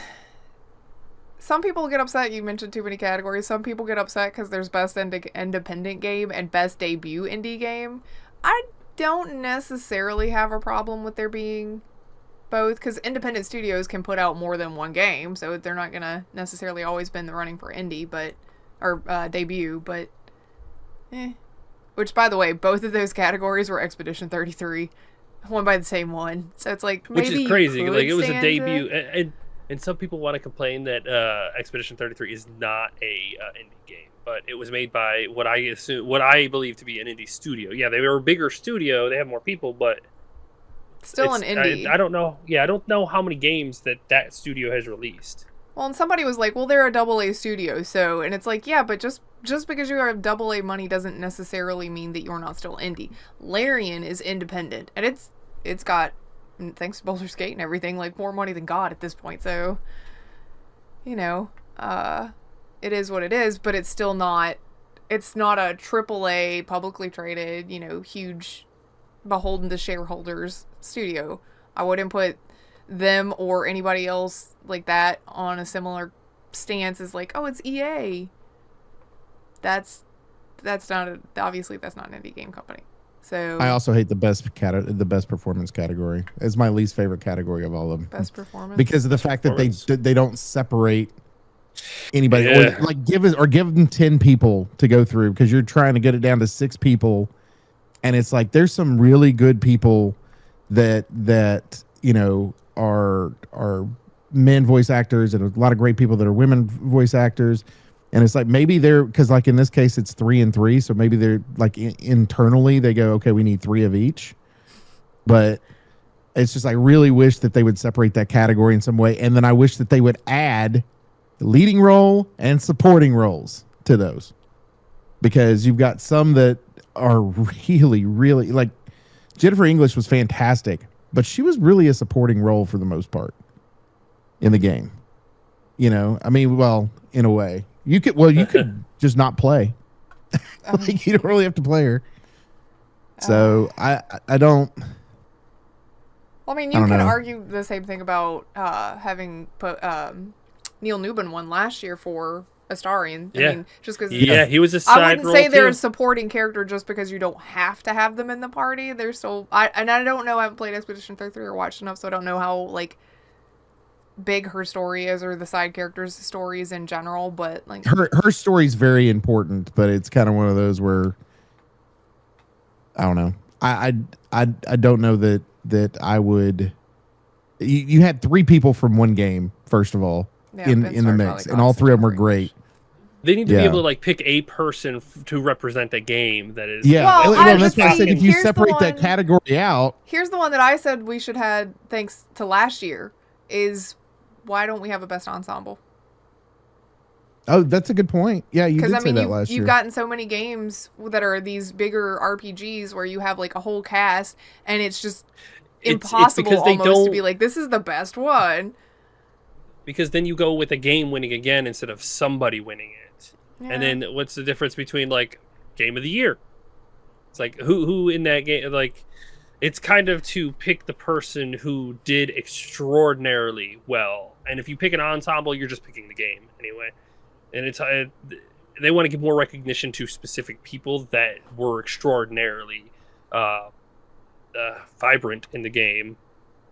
some people get upset you mentioned too many categories. Some people get upset because there's best independent game and best debut indie game. I don't necessarily have a problem with there being both because independent studios can put out more than one game, so they're not gonna necessarily always be in the running for indie, or debut, but which, by the way, both of those categories were Expedition 33, won by the same one. So it's like, maybe Which is crazy. you could Like, it was a stand debut, it. and some people want to complain that Expedition 33 is not a indie game, but it was made by what I believe to be an indie studio. Yeah, they were a bigger studio. They have more people, but Still an indie. I don't know. Yeah, I don't know how many games that studio has released. Well, and somebody was like, well, they're a AA studio, so, and it's like, yeah, but just because you have AA money doesn't necessarily mean that you're not still indie. Larian is independent, and it's got, thanks to Baldur's Gate and everything, like, more money than God at this point, so, you know, it is what it is, but it's still not, it's not a AAA, publicly traded, you know, huge, beholden to shareholders studio. I wouldn't put them or anybody else like that on a similar stance as like, oh, it's EA. That's not obviously that's not an indie game company. So I also hate the best performance category. It's my least favorite category of all of them. best performance Because of the fact that they don't separate anybody Yeah. or like give them 10 people to go through because you're trying to get it down to 6 people, and it's like there's some really good people that you know are men voice actors and a lot of great people that are women voice actors, and it's like maybe they're because like in this case it's 3 and 3, so maybe they're like internally they go, okay, we need 3 of each, but it's just I really wish that they would separate that category in some way, and then I wish that they would add leading role and supporting roles to those, because you've got some that are really like Jennifer English was fantastic, but she was really a supporting role for the most part in the game. You know, I mean, well, in a way, you could just not play. Like, you don't really have to play her. So I don't. Well, I mean, I you don't can know. argue the same thing about having put Neil Newman won last year for Astarion. Yeah. I mean, just because Yeah, he was a I side wouldn't role say they're too. a supporting character just because you don't have to have them in the party. They're still I don't know. I haven't played Expedition 33 or watched enough, so I don't know how like big her story is or the side characters' stories in general. But like Her story's very important, but it's kind of one of those where I don't know. I don't know that I would. You had 3 people from one game, first of all, yeah, in Ben the Starr mix, probably and all costs 3 of them were pretty great. much. They need to Yeah. be able to like pick a person to represent a game that is. Yeah, Well, well, I that's why I just said think if you here's the separate that one- category out, Here's the one that I said we should had thanks to last year is why don't we have a best ensemble? oh, that's a good point. Yeah, you did Because I mean, say that last you've year. gotten so many games that are these bigger RPGs where you have like a whole cast, and it's just It's impossible because they almost to don't- be like, this is the best one. Because then you go with a game winning again instead of somebody winning it. Yeah. And then what's the difference between like game of the year? It's like who in that game, like it's kind of to pick the person who did extraordinarily well. And if you pick an ensemble, you're just picking the game anyway. And it's they want to give more recognition to specific people that were extraordinarily vibrant in the game,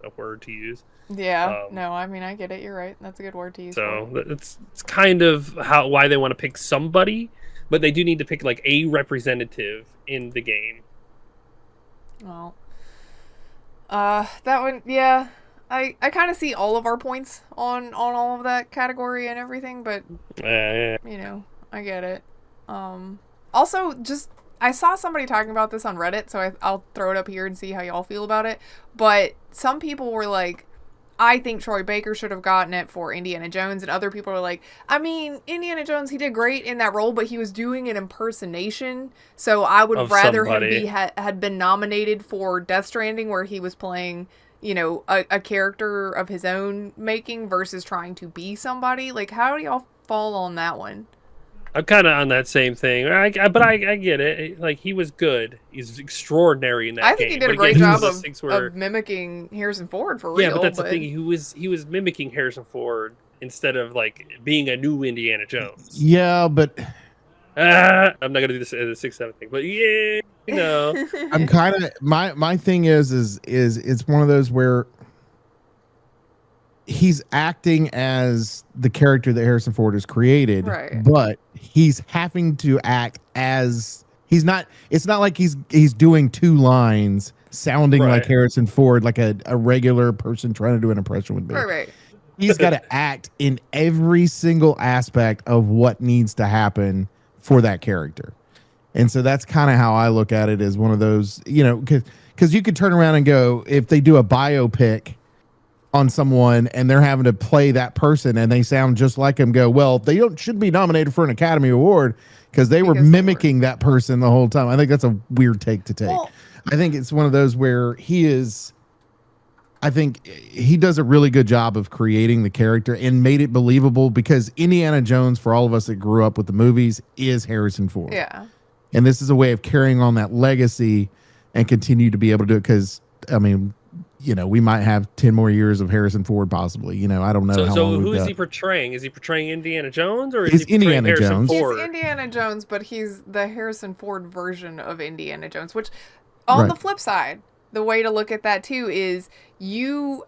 a word to use. Yeah, Um, no, I mean, I get it. You're right. That's a good word to use. So it's kind of why they want to pick somebody, but they do need to pick like a representative in the game. Well, That one, yeah. I kind of see all of our points on all of that category and everything, but Yeah. you know, I get it. Also, just I saw somebody talking about this on Reddit, so I'll throw it up here and see how y'all feel about it. But some people were like, I think Troy Baker should have gotten it for Indiana Jones, and other people were like, I mean, Indiana Jones, he did great in that role, but he was doing an impersonation, so I would Of rather somebody. him had been nominated for Death Stranding, where he was playing, you know, a character of his own making versus trying to be somebody. Like, how do y'all fall on that one? I'm kind of on that same thing. But I get it. Like, he was good. He's extraordinary in that I game. think he did But a great again, job it's one those things where, of mimicking Harrison Ford for yeah, real. but that's the thing. He was mimicking Harrison Ford instead of like being a new Indiana Jones. Yeah, but I'm not gonna do this as a 6-7 thing, but yeah, you know. I'm kind of my thing is it's one of those where he's acting as the character that Harrison Ford has created, Right. but he's having to act as he's not. It's not like he's doing two lines sounding like Right. Harrison Ford, like a regular person trying to do an impression would be. Right. He's got to act in every single aspect of what needs to happen for that character. And so that's kind of how I look at it, as one of those, you know, because you could turn around and go, if they do a biopic on someone and they're having to play that person and they sound just like him, go, well, they should be nominated for an Academy Award because they were Because they mimicking that person the whole time. I think that's a weird take to take. Well, I think it's one of those where I think he does a really good job of creating the character and made it believable, because Indiana Jones, for all of us that grew up with the movies, is Harrison Ford. yeah. And this is a way of carrying on that legacy and continue to be able to do it. Because, I mean, you know, we might have 10 more years of Harrison Ford, possibly. You know, I don't know. So, how so long who we've is got. he portraying? Is he portraying Indiana Jones or is He's he portraying Indiana Harrison Jones. Ford? He's Indiana Jones, but he's the Harrison Ford version of Indiana Jones, which on Right. the flip side, the way to look at that too is you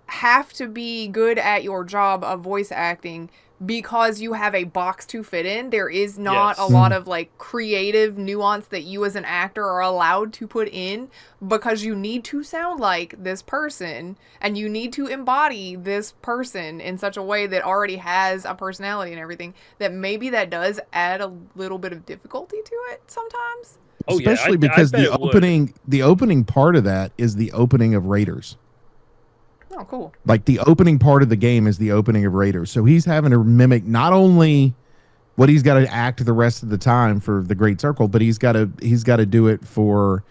have to be good at your job of voice acting because you have a box to fit in. There is not Yes. a lot of like creative nuance that you as an actor are allowed to put in, because you need to sound like this person and you need to embody this person in such a way that already has a personality and everything, that maybe that does add a little bit of difficulty to it sometimes. Oh, yeah, Especially I because bet the it would. opening part of that is the opening of Raiders. Oh, cool. Like, the opening part of the game is the opening of Raiders. So he's having to mimic not only what he's got to act the rest of the time for the Great Circle, but he's got to do it for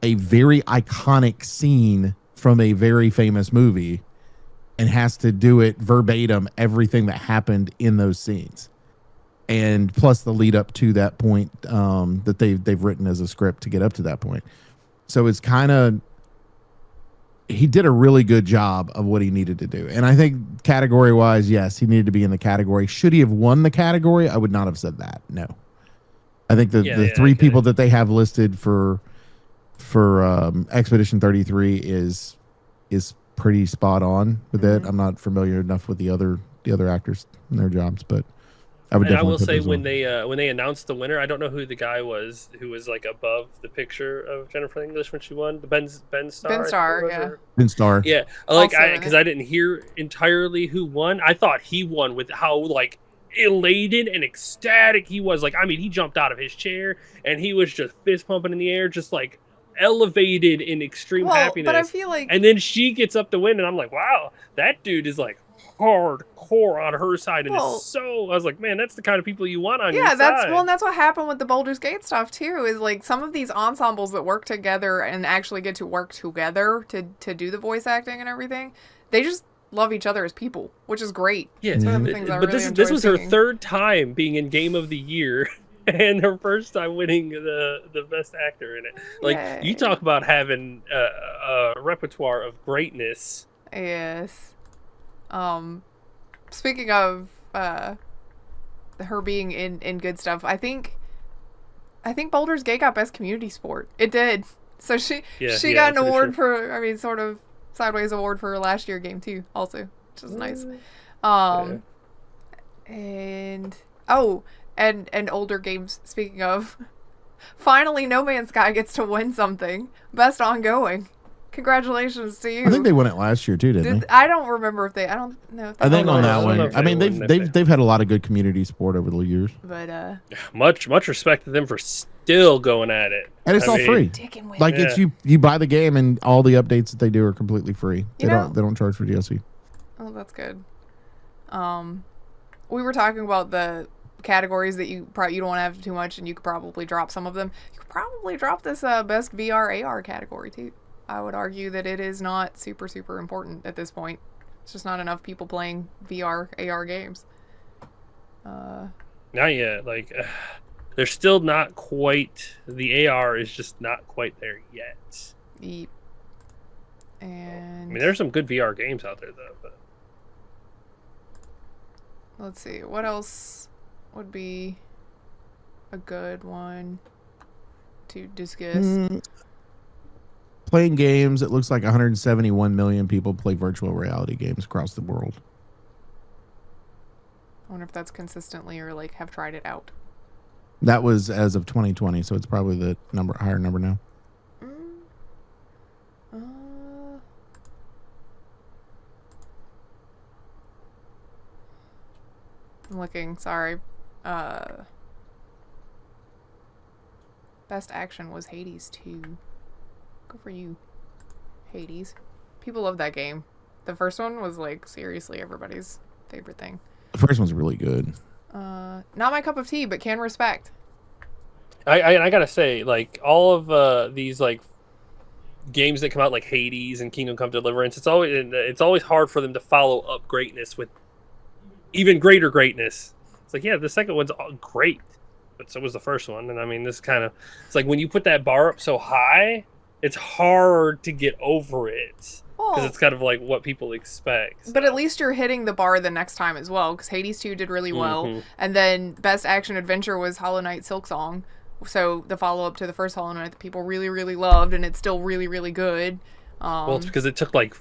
a very iconic scene from a very famous movie, and has to do it verbatim, everything that happened in those scenes. And plus the lead up to that point, that they've written as a script to get up to that point. So it's kind of, he did a really good job of what he needed to do. And I think category wise, yes, he needed to be in the category. Should he have won the category? I would not have said that. No. I think the Yeah, three I get people it. that they have listed for Expedition 33 is pretty spot on with it. Mhm. I'm not familiar enough with the other actors and their jobs, but I would And I definitely will put say, those when on. they announced the winner, I don't know who the guy was who was like above the picture of Jennifer English when she won. The Ben Starr. Ben I think Starr, it was, yeah. or- Ben Starr. Yeah, like Also in because it. I didn't hear entirely who won. I thought he won with how like elated and ecstatic he was. Like, I mean, he jumped out of his chair and he was just fist pumping in the air, just like elevated in extreme Well, happiness. but I feel like And then she gets up to win, and I'm like, wow, that dude is like hardcore on her side, and Well- it's so. I was like, man, that's the kind of people you want on your yeah, that's side. well, and that's what happened with the Baldur's Gate stuff too. Is like some of these ensembles that work together and actually get to work together to do the voice acting and everything, they just love each other as people, which is great. Yeah, It's one of the Mhm. things I but really this enjoy was her seeing. third time being in Game of the Year, and her first time winning the best actor in it. Like, you Yay. talk about having a repertoire of greatness. Yes. Speaking of her being in good stuff, I think Baldur's Gate got best community sport. It did. So she Yeah, got yeah, an I'm pretty award sure. for, I mean, sort of sideways award for her last year game too, also, which is nice. And and older games. Speaking of, finally, No Man's Sky gets to win something, best ongoing, Congratulations to you. I think they won it last year too, didn't they? I don't remember if they. I don't know. If they I think won on it that last one. year. I mean, won if they've had a lot of good community support over the years, But Much respect to them for still going at it. and it's I all mean, free. Dickin' with Like it. it's you buy the game, and all the updates that they do are completely free. You know- They don't charge for DLC. Oh, that's good. We were talking about the categories that you don't want to have too much, and you could probably drop some of them. You could probably drop this best VR AR category too. I would argue that it is not super important at this point. It's just not enough people playing VR AR games. Not yet. Like, they're still not quite. The AR is just not quite there yet. Yep. And I mean, there's some good VR games out there though. But let's see, what else would be a good one to discuss? Playing games, it looks like 171 million people play virtual reality games across the world. I wonder if that's consistently or like have tried it out. That was as of 2020, so it's probably the higher number now. I'm looking, sorry. Best action was Hades 2. Go for you, Hades. People love that game. The first one was like seriously everybody's favorite thing. The first one's really good. Not my cup of tea, but can respect. I gotta say, like all of these like games that come out like Hades and Kingdom Come Deliverance, it's always hard for them to follow up greatness with even greater greatness. It's like, yeah, the second one's great, but so was the first one. And I mean, it's like when you put that bar up so high, it's hard to get over it because it's kind of like what people expect. But at least you're hitting the bar the next time as well, because Hades 2 did really well. And then Best Action Adventure was Hollow Knight Silksong. So the follow-up to the first Hollow Knight that people really loved, and it's still really good. Well, it's because it took like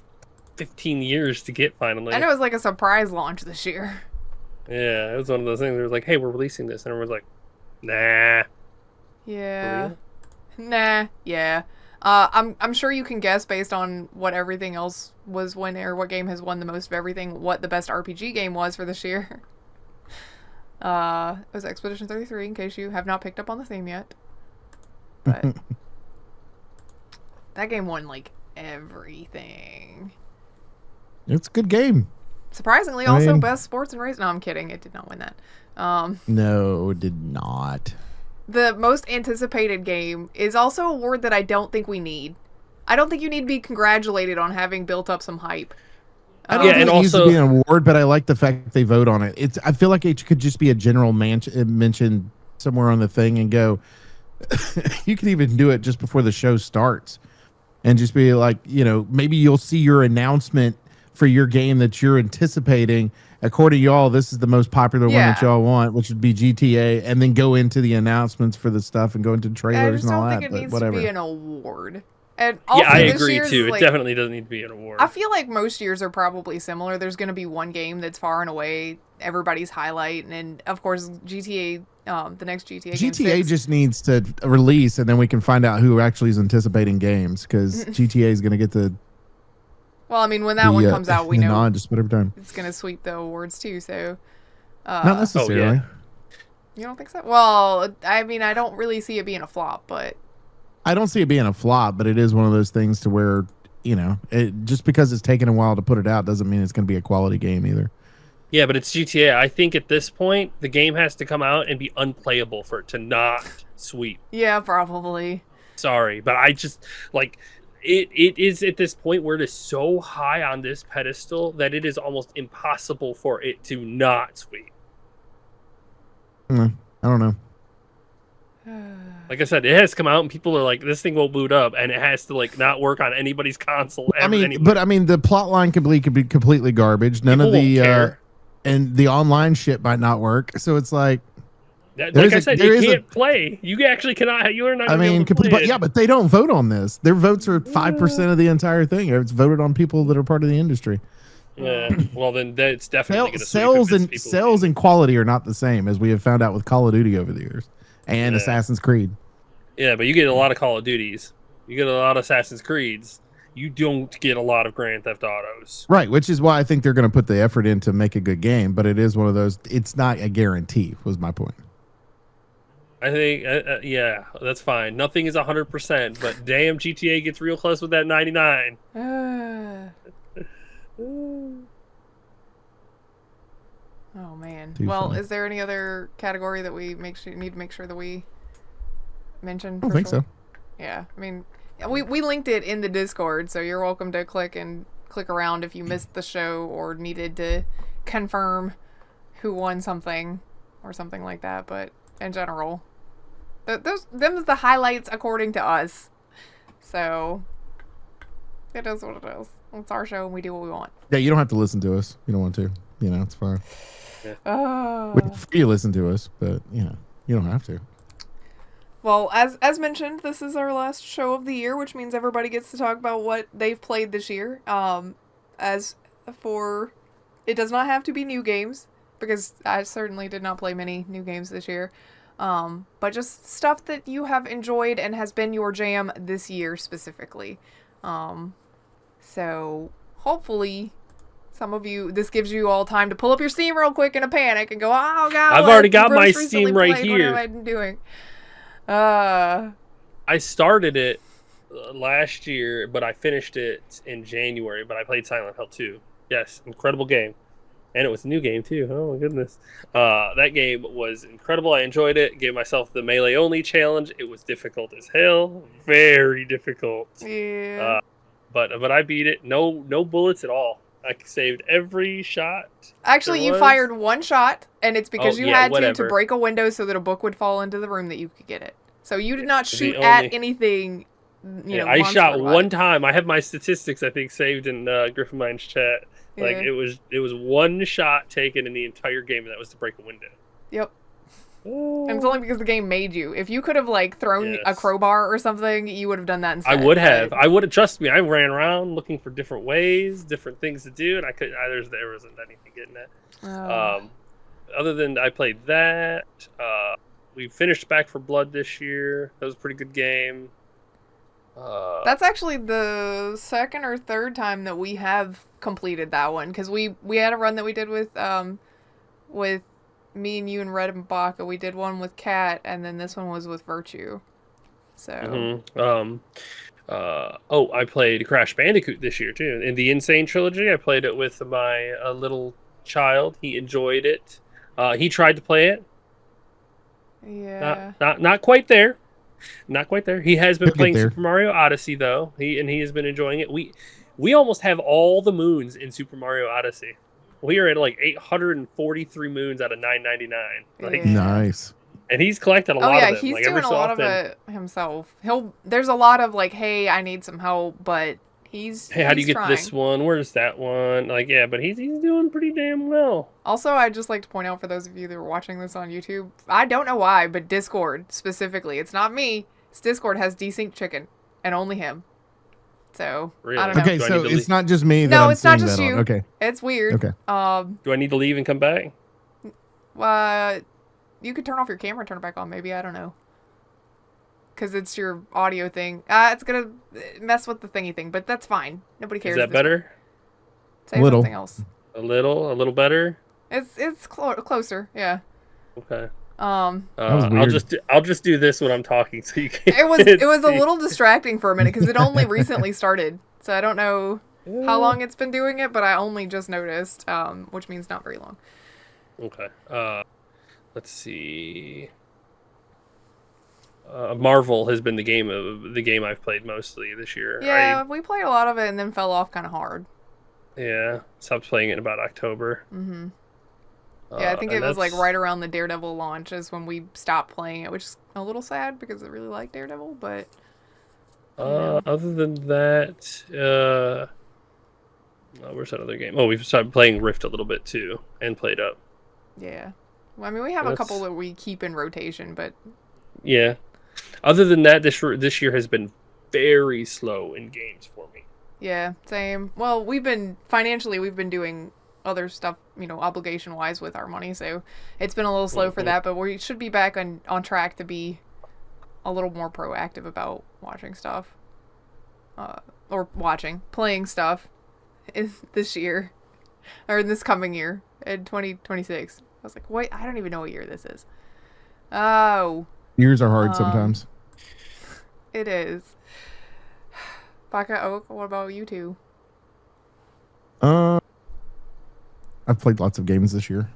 15 years to get finally. And it was like a surprise launch this year. Yeah, it was one of those things. It was like, hey, we're releasing this. And everyone's like, nah. Yeah. Nah, yeah. I'm sure you can guess based on what everything else was or what game has won the most of everything, what the best RPG game was for this year. It was Expedition 33, in case you have not picked up on the theme yet. But that game won like everything. It's a good game. Surprisingly, I also mean- best sports and race. No, I'm kidding. It did not win that. No, it did not. The most anticipated game is also a award that I don't think we need. I don't think you need to be congratulated on having built up some hype. I don't Yeah, think and it needs to also- be an award, but I like the fact that they vote on it. I feel like it could just be a general mention somewhere on the thing and go. You can even do it just before the show starts, and just be like, maybe you'll see your announcement for your game that you're anticipating. According to y'all, this is the most popular one that Yeah. y'all want, which would be GTA, and then go into the announcements for the stuff and go into I trailers just and all don't that. think it But needs whatever. to be an award. And also, Yeah, I this agree year's, too. It like, definitely doesn't need to be an award. I feel like most years are probably similar. There's going to be one game that's far and away everybody's highlight, and of course GTA, the next GTA. GTA game just needs to release, and then we can find out who actually is anticipating games, because GTA is going to get the. Well, I mean, when that one comes out, we know nod just about every time. it's going to sweep the awards too. So, Not necessarily. you don't think so? Well, I mean, I don't really see it being a flop, but I don't see it being a flop, but it is one of those things to where, just because it's taken a while to put it out doesn't mean it's going to be a quality game either. Yeah, but it's GTA. I think at this point, the game has to come out and be unplayable for it to not sweep. yeah, probably. Sorry, but I just like it is at this point where it is so high on this pedestal that it is almost impossible for it to not sweep. I don't know. Like I said, it has come out and people are like, this thing will boot up, and it has to like not work on anybody's console. Anyway. The plot line could be completely garbage. None People of the won't care. and the online shit might not work. So it's like, Like I said, you can't play. You actually cannot. You are not. I gonna be mean, able to play it. yeah, but they don't vote on this. Their votes are 5% of the entire thing. It's voted on people that are part of the industry. Yeah. Well, then that's definitely going to Sales and quality are not the same, as we have found out with Call of Duty over the years and Assassin's Creed. Yeah, but you get a lot of Call of Duties. You get a lot of Assassin's Creeds. you don't get a lot of Grand Theft Autos. Right, which is why I think they're going to put the effort in to make a good game. But it is one of those. It's not a guarantee. Was my point. I think, yeah, that's fine. Nothing is 100%, but damn, GTA gets real close with that 99. Oh man. Too Well, funny. is there any other category that we need to make sure that we mention? I don't think so. Yeah, I mean, we linked it in the Discord, so you're welcome to click around if you missed the show or needed to confirm who won something or something like that. But in general, them's the highlights according to us. So it is what it is. It's our show and we do what we want. Yeah, you don't have to listen to us. You don't want to. You know, it's fine. Oh. We prefer you listen to us, but you know, you don't have to. Well, as mentioned, this is our last show of the year, which means everybody gets to talk about what they've played this year. As for, it does not have to be new games, because I certainly did not play many new games this year. But just stuff that you have enjoyed and has been your jam this year specifically. So hopefully some of you, this gives you all time to pull up your Steam real quick in a panic and go, oh god, I've already got my most recently Steam right played, what here. have I been doing? I started it last year, but I finished it in January. But I played Silent Hill 2. Yes, incredible game, and it was a new game too. Oh my goodness, that game was incredible. I enjoyed it. Gave myself the melee only challenge. It was difficult as hell, very difficult. Yeah. But I beat it. No bullets at all. I saved every shot. Actually, there you was. fired one shot, and it's because Oh, you yeah, had to whatever. break a window so that a book would fall into the room that you could get it. So you did not The shoot only- at anything. You know, I shot monster-wise. one time. I have my statistics, I think, saved in Griffin Mind's chat. Like Yeah. it was one shot taken in the entire game, and that was to break a window. Yep. And it's only because the game made you. If you could have like thrown a Yes. crowbar or something, you would have done that I instead. would have. but- I would have. Trust me. I ran around looking for different ways, different things to do, and I couldn't. There wasn't anything getting that. Oh. Other than I played that. We finished Back for Blood this year. That was a pretty good game. That's actually the second or third time that we have completed that one, because we had a run that we did with me and you and Red and Baka. We did one with Kat, and then this one was with Virtue. So I played Crash Bandicoot this year too. In the Insane Trilogy, I played it with my little child. He enjoyed it. He tried to play it. yeah, Not quite there. Not quite there. He has been He'll get playing there. Super Mario Odyssey though. He has been enjoying it. We almost have all the moons in Super Mario Odyssey. We are at like 843 moons out of 999. Like, Yeah. Nice. and he's collected a oh lot yeah, of them. he's like doing every a so lot often. of it himself. There's a lot of like, hey, I need some help, but he's Hey, how do you he's get this trying. one? Where's that one? Like, yeah, but he's doing pretty damn well. Also, I'd just like to point out for those of you that are watching this on YouTube, I don't know why, but Discord specifically, it's not me. It's Discord has Desync Chicken, and only him. So Really? I don't know. Okay, Do I so need to it's leave? not just me that No, I'm it's not seeing just that on. you. Okay. It's weird. Okay. Do I need to leave and come back? You could turn off your camera and turn it back on. Maybe I don't know. Because it's your audio thing. It's gonna mess with the thingy thing, but that's fine. Nobody cares. Is that at this point. better? Say Little. something else. A little better. It's closer. Yeah. Okay. was weird. I'll just do this when I'm talking, so you can. It was a little distracting for a minute because it only recently started, so I don't know how long it's been doing it, but I only just noticed, which means not very long. Okay. Let's see. Marvel has been the game I've played mostly this year. Yeah, we played a lot of it and then fell off kind of hard. Yeah. Stopped playing it in about October. Mm-hmm. Yeah, I think it and was like that's- right around the Daredevil launch is when we stopped playing it, which is a little sad because I really like Daredevil, but Other than that, where's that other game? Oh, we've started playing Rift a little bit too, and played up. yeah. Well, I mean, we have a couple that we keep in rotation, but Yeah. Other than that, this year has been very slow in games for me. yeah, same. Well, we've been doing other stuff, obligation wise with our money, so it's been a little slow for that, but we should be back on track to be a little more proactive about watching stuff. or watching, playing stuff this year, or in this coming year, in 2026. I was like, wait, I don't even know what year this is. Oh, Years are hard sometimes. it is. Baka Oak, what about you two? I've played lots of games this year.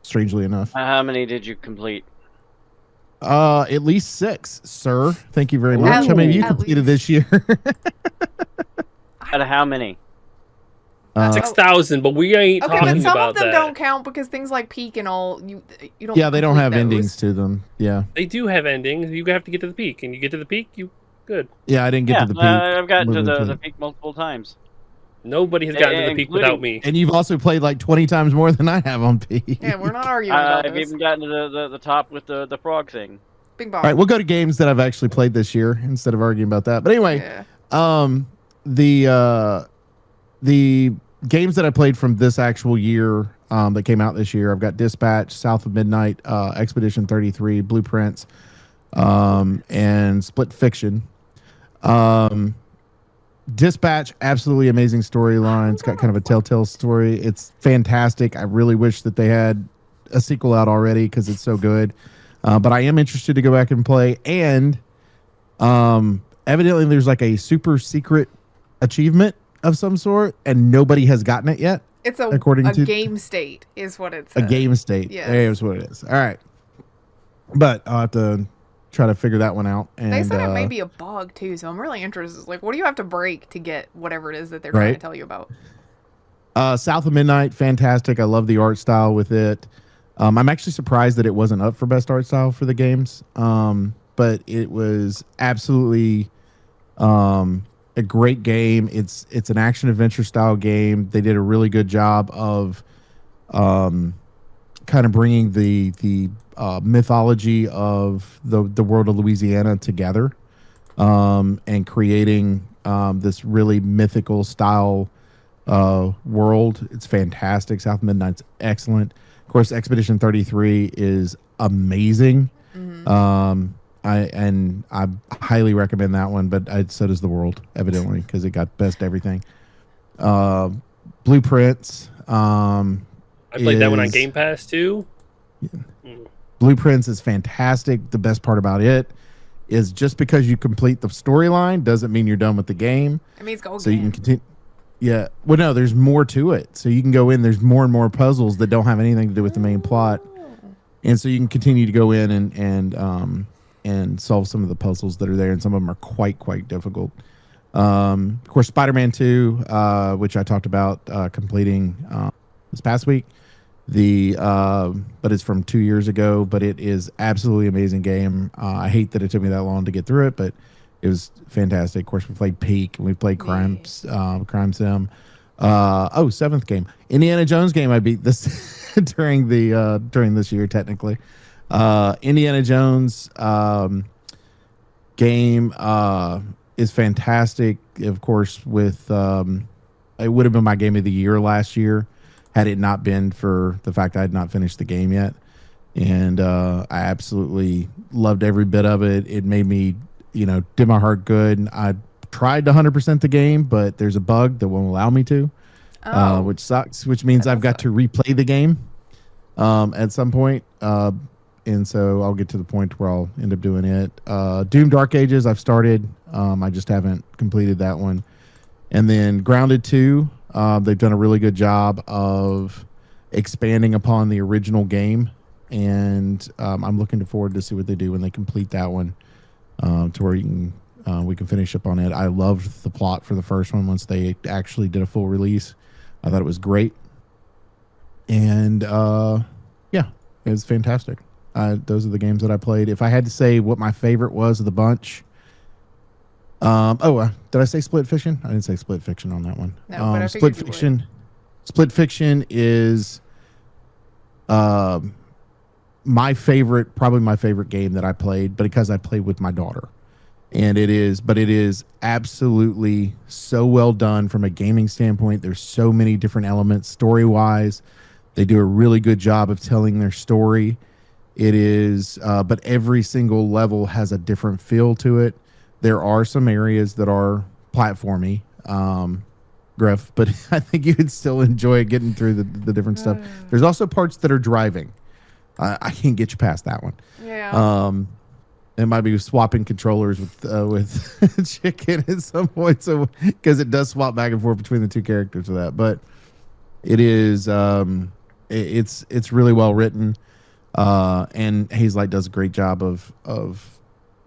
Strangely enough, How many did you complete? at least 6, sir. Thank you very much. How many have you At completed least. this year? Out of how many? 6,000, but we ain't Okay, but talking some about of them that. don't count because things like peak and all you don't. Yeah, they don't complete have those. endings to them. Yeah, They do have endings. You have to get to the peak, and you get to the peak, you good. yeah. I didn't get Yeah, to the peak. I've gotten to Moving the peak multiple times. Nobody has gotten to the peak without Including- me. And you've also played like 20 times more than I have on peak. Yeah, we're not arguing about I've this. even gotten to the top with the frog thing. Bing All bong. right, we'll go to games that I've actually played this year instead of arguing about that. But anyway, Yeah. the games that I played from this actual year that came out this year, I've got Dispatch, South of Midnight, Expedition 33, Blueprints, and Split Fiction. Dispatch, absolutely amazing storyline. It's got kind of a telltale story. It's fantastic. I really wish that they had a sequel out already because it's so good. But I am interested to go back and play. And evidently there's like a super secret achievement of some sort, and nobody has gotten it yet. It's a according to- game state is what it's A game state. Yes. There's what it is. All right. But I'll have to try to figure that one out. And They said it may be a bug too, so I'm really interested. Like, what do you have to break to get whatever it is that they're trying to Right. tell you about? South of Midnight, fantastic. I love the art style with it. I'm actually surprised that it wasn't up for best art style for the games. But it was absolutely a great game. It's an action adventure style game. They did a really good job of kind of bringing the mythology of the world of Louisiana together, and creating this really mythical style world. It's fantastic. South Midnight's excellent. Of course, Expedition 33 is amazing. I highly recommend that one, but so does the world, evidently, because it got best everything. Blueprints. I played that one on is- Game Pass too. Blueprints is fantastic. The best part about it is just because you complete the storyline doesn't mean you're done with the game. It means go So you can again. continue. Yeah. Well, no, there's more to it. So you can go in. There's more and more puzzles that don't have anything to do with the main plot, and so you can continue to go in and solve some of the puzzles that are there, and some of them are quite difficult. Of course, Spider-Man 2, which I talked about completing this past week. But it's from 2 years ago. But it is absolutely amazing game. I hate that it took me that long to get through it, but it was fantastic. Of course, we played Peak and we played Crime Sim. Seventh game, Indiana Jones game. I beat this during this year technically. Indiana Jones game is fantastic. Of course, with it would have been my game of the year last year had it not been for the fact I had not finished the game yet. And I absolutely loved every bit of it. It made me, did my heart good. I tried to 100% the game, but there's a bug that won't allow me to, which sucks, which means I've got to replay the game at some point. And so I'll get to the point where I'll end up doing it. Doom Dark Ages, I've started. I just haven't completed that one. And then Grounded 2, they've done a really good job of expanding upon the original game. And I'm looking forward to see what they do when they complete that one, to where we can finish up on it. I loved the plot for the first one once they actually did a full release. I thought it was great. And yeah, it was fantastic. Those are the games that I played. If I had to say what my favorite was of the bunch, did I say Split Fiction? I didn't say Split Fiction on that one. No, but I Split figured you would. Fiction. Split Fiction is my favorite, probably my favorite game that I played, but because I played with my daughter. And it is absolutely so well done from a gaming standpoint. There's so many different elements story-wise. They do a really good job of telling their story. It is, but every single level has a different feel to it. There are some areas that are platformy, Griff, but I think you would still enjoy getting through the different stuff. There's also parts that are driving. I can't get you past that one. Yeah. It might be swapping controllers with Chicken at some point, so because it does swap back and forth between the two characters of that. But it is it's really well written, and Hazelight does a great job of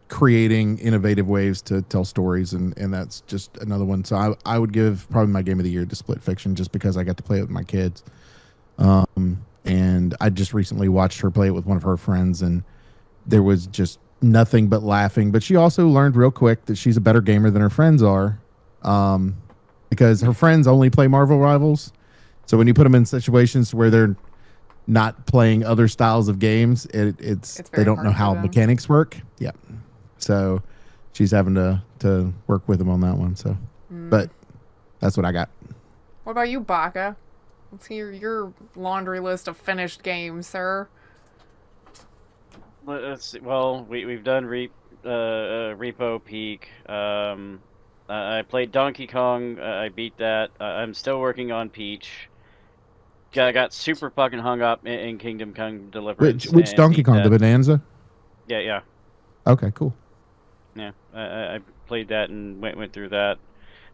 creating innovative ways to tell stories, and that's just another one. So I would give probably my game of the year to Split Fiction, just because I got to play it with my kids. And I just recently watched her play it with one of her friends, and there was just nothing but laughing. But she also learned real quick that she's a better gamer than her friends are, because her friends only play Marvel Rivals. So when you put them in situations where they're not playing other styles of games, it's they very don't know hard for how them. mechanics work. Yeah. So she's having to work with them on that one. So, but that's what I got. What about you, Baka? Let's hear your laundry list of finished games, sir. Let's see. Well, we've done Repo Peak. I played Donkey Kong. I beat that. I'm still working on Peach. I got super fucking hung up in Kingdom Come Deliverance. Which and Donkey beat Kong? that. The Bonanza? Yeah. Okay, cool. Yeah, I played that and went through that.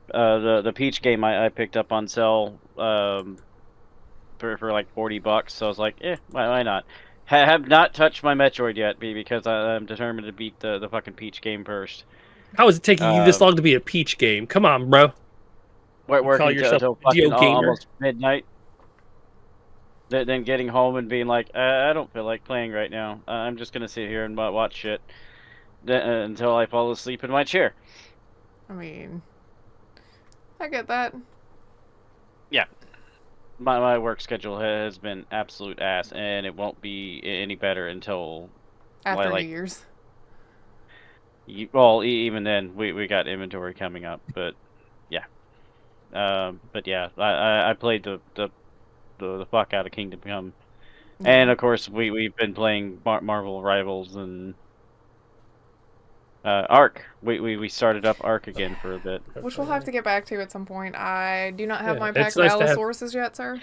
The Peach game I picked up on sale for like $40, so I was like, why not? Have not touched my Metroid yet, because I'm determined to beat the fucking Peach game first. How is it taking you this long to beat a Peach game? Come on, bro. Working yourself until a video fucking gamer? almost midnight. Then getting home and being like, I don't feel like playing right now. I'm just gonna sit here and watch shit until I fall asleep in my chair. I mean, I get that. Yeah. My work schedule has been absolute ass, and it won't be any better until After like New Year's. well, even then we got inventory coming up, but yeah. But yeah, I played the fuck out of Kingdom Come, and of course we've been playing Marvel Rivals and Ark. We started up Ark again for a bit. Which we'll have to get back to at some point. I do not have Yeah, my it's pack of nice to have- Allosaurus yet, sir.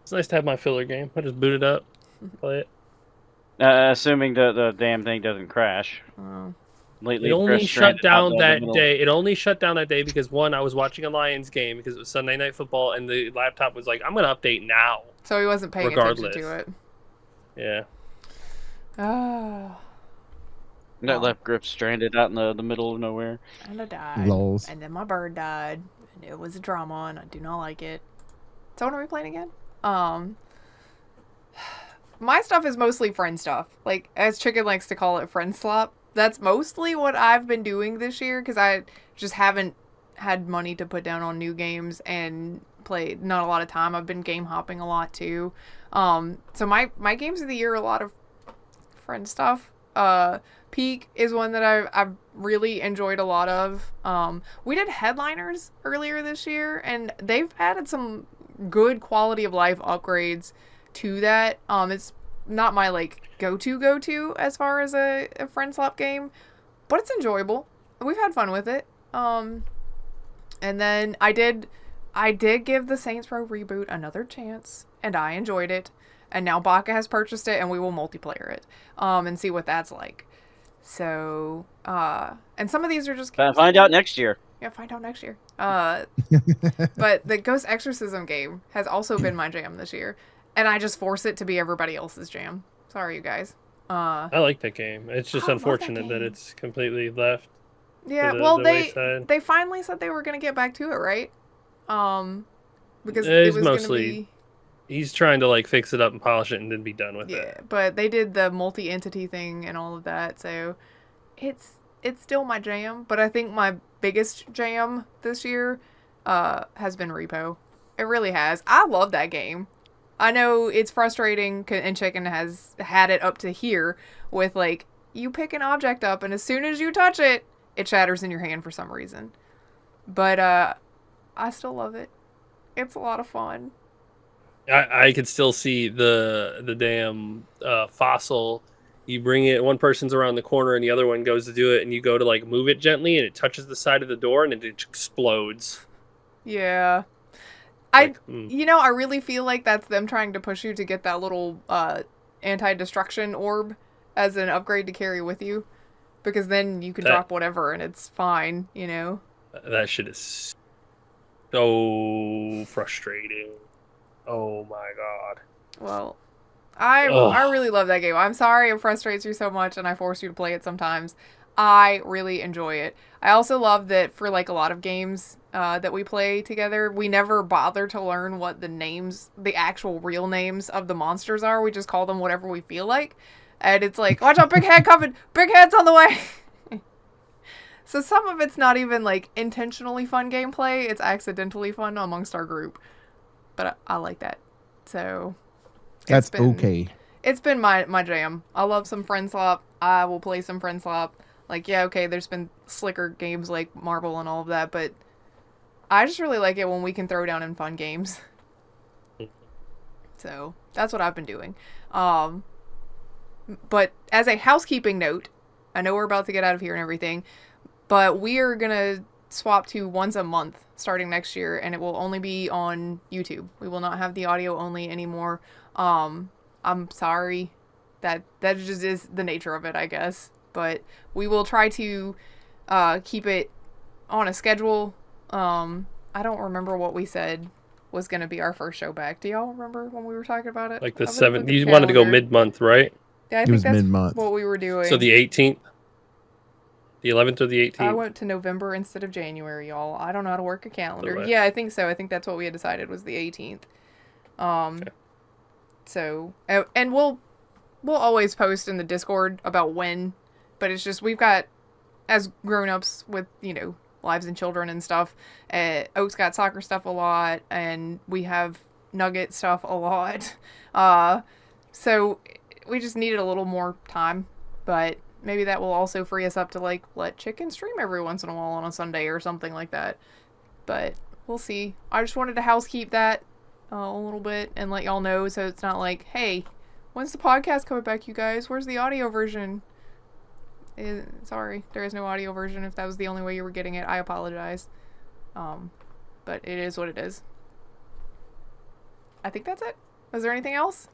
It's nice to have my filler game. I just boot it up, play it. Assuming the damn thing doesn't crash. Oh. Lately, It only Chris shut stranded out down in the that middle. day. It only shut down that day because one, I was watching a Lions game because it was Sunday Night Football, and the laptop was like, "I'm gonna update now." So he wasn't paying Regardless. attention to it. Yeah. Oh. That Wow. left Griff stranded out in the middle of nowhere. And I died. Lols. And then my bird died. And it was a drama, and I do not like it. So what are we playing again? My stuff is mostly friend stuff. Like, as Chicken likes to call it, friend slop. That's mostly what I've been doing this year, because I just haven't had money to put down on new games and played not a lot of time. I've been game hopping a lot, too. So my games of the year are a lot of friend stuff. Peak is one that I've really enjoyed a lot of. We did Headliners earlier this year, and they've added some good quality of life upgrades to that. It's not my like go-to as far as a friend slap game, but it's enjoyable. We've had fun with it. And then I did give the Saints Row reboot another chance, and I enjoyed it. And now Baka has purchased it, and we will multiplayer it, and see what that's like. So, and some of these are just Find out next year. Yeah, find out next year. But the Ghost Exorcism game has also been my jam this year, and I just force it to be everybody else's jam. Sorry, you guys. I like that game. It's just I love that unfortunate that game. it's completely left. Yeah, the- well, the they wayside. finally said they were gonna get back to it, right? Because It's it was mostly- gonna be He's trying to like fix it up and polish it and then be done with yeah, it. but they did the multi-entity thing and all of that, so it's still my jam. But I think my biggest jam this year has been Repo. It really has. I love that game. I know it's frustrating, and Chicken has had it up to here with like you pick an object up and as soon as you touch it, it shatters in your hand for some reason. But I still love it. It's a lot of fun. I could still see the damn fossil You bring it, one person's around the corner and the other one goes to do it, and you go to like move it gently, and it touches the side of the door, and it explodes. Yeah. Like, I really feel like that's them trying to push you to get that little anti-destruction orb as an upgrade to carry with you, because then you can drop whatever and it's fine, That shit is so frustrating. Oh my god. Well, I really love that game. I'm sorry it frustrates you so much and I force you to play it sometimes. I really enjoy it. I also love that for like a lot of games that we play together, we never bother to learn what the actual real names of the monsters are. We just call them whatever we feel like. And it's like, watch out, big head coming! Big head's on the way! So some of it's not even like intentionally fun gameplay. It's accidentally fun amongst our group. But I like that. So That's okay. It's been my jam. I love some Friend Slop. I will play some Friend Slop. Like, yeah, okay, there's been slicker games like Marble and all of that, but I just really like it when we can throw down in fun games. So that's what I've been doing. But as a housekeeping note, I know we're about to get out of here and everything, but we are going to swap to once a month starting next year, and it will only be on YouTube. We will not have the audio only anymore. I'm sorry. That just is the nature of it, I guess. But we will try to keep it on a schedule. I don't remember what we said was going to be our first show back. Do y'all remember when we were talking about it? Like the 7th. You wanted to go mid-month, right? Yeah, I think that's mid-month. What we were doing. So the 18th? The 11th or the 18th? I went to November instead of January, y'all. I don't know how to work a calendar. Right. Yeah, I think so. I think that's what we had decided was the 18th. Okay. So, and we'll always post in the Discord about when, but it's just we've got, as grown-ups with, lives and children and stuff, Oak's got soccer stuff a lot, and we have Nugget stuff a lot. So we just needed a little more time, but maybe that will also free us up to, like, let Chicken stream every once in a while on a Sunday or something like that. But we'll see. I just wanted to housekeep that a little bit and let y'all know so it's not like, hey, when's the podcast coming back, you guys? Where's the audio version? Sorry, there is no audio version. If that was the only way you were getting it, I apologize. But it is what it is. I think that's it. Was there anything else?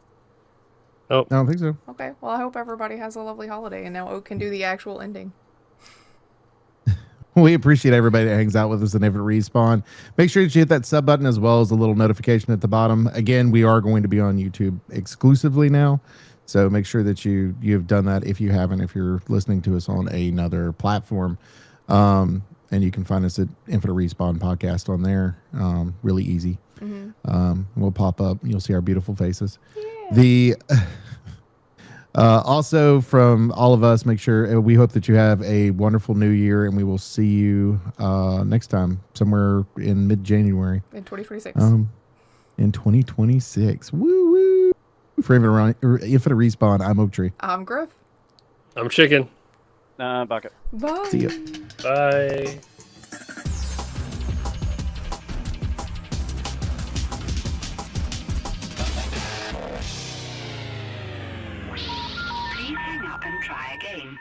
Oh, I don't think so. Okay, well, I hope everybody has a lovely holiday, and now Oak can do the actual ending. We appreciate everybody that hangs out with us in Infinite Respawn. Make sure that you hit that sub button as well as the little notification at the bottom. Again, we are going to be on YouTube exclusively now, so make sure that you've done that if you haven't, if you're listening to us on another platform. And you can find us at Infinite Respawn Podcast on there. Really easy. Mm-hmm. We'll pop up. You'll see our beautiful faces. Yeah. Also, from all of us, make sure we hope that you have a wonderful new year, and we will see you next time somewhere in mid-January. In 2026. In 2026. Woo woo! For Infinite Respawn, I'm Oak Tree. I'm Griff. I'm Chicken. Bucket. Bye. See ya. Bye. Please hang up and try again.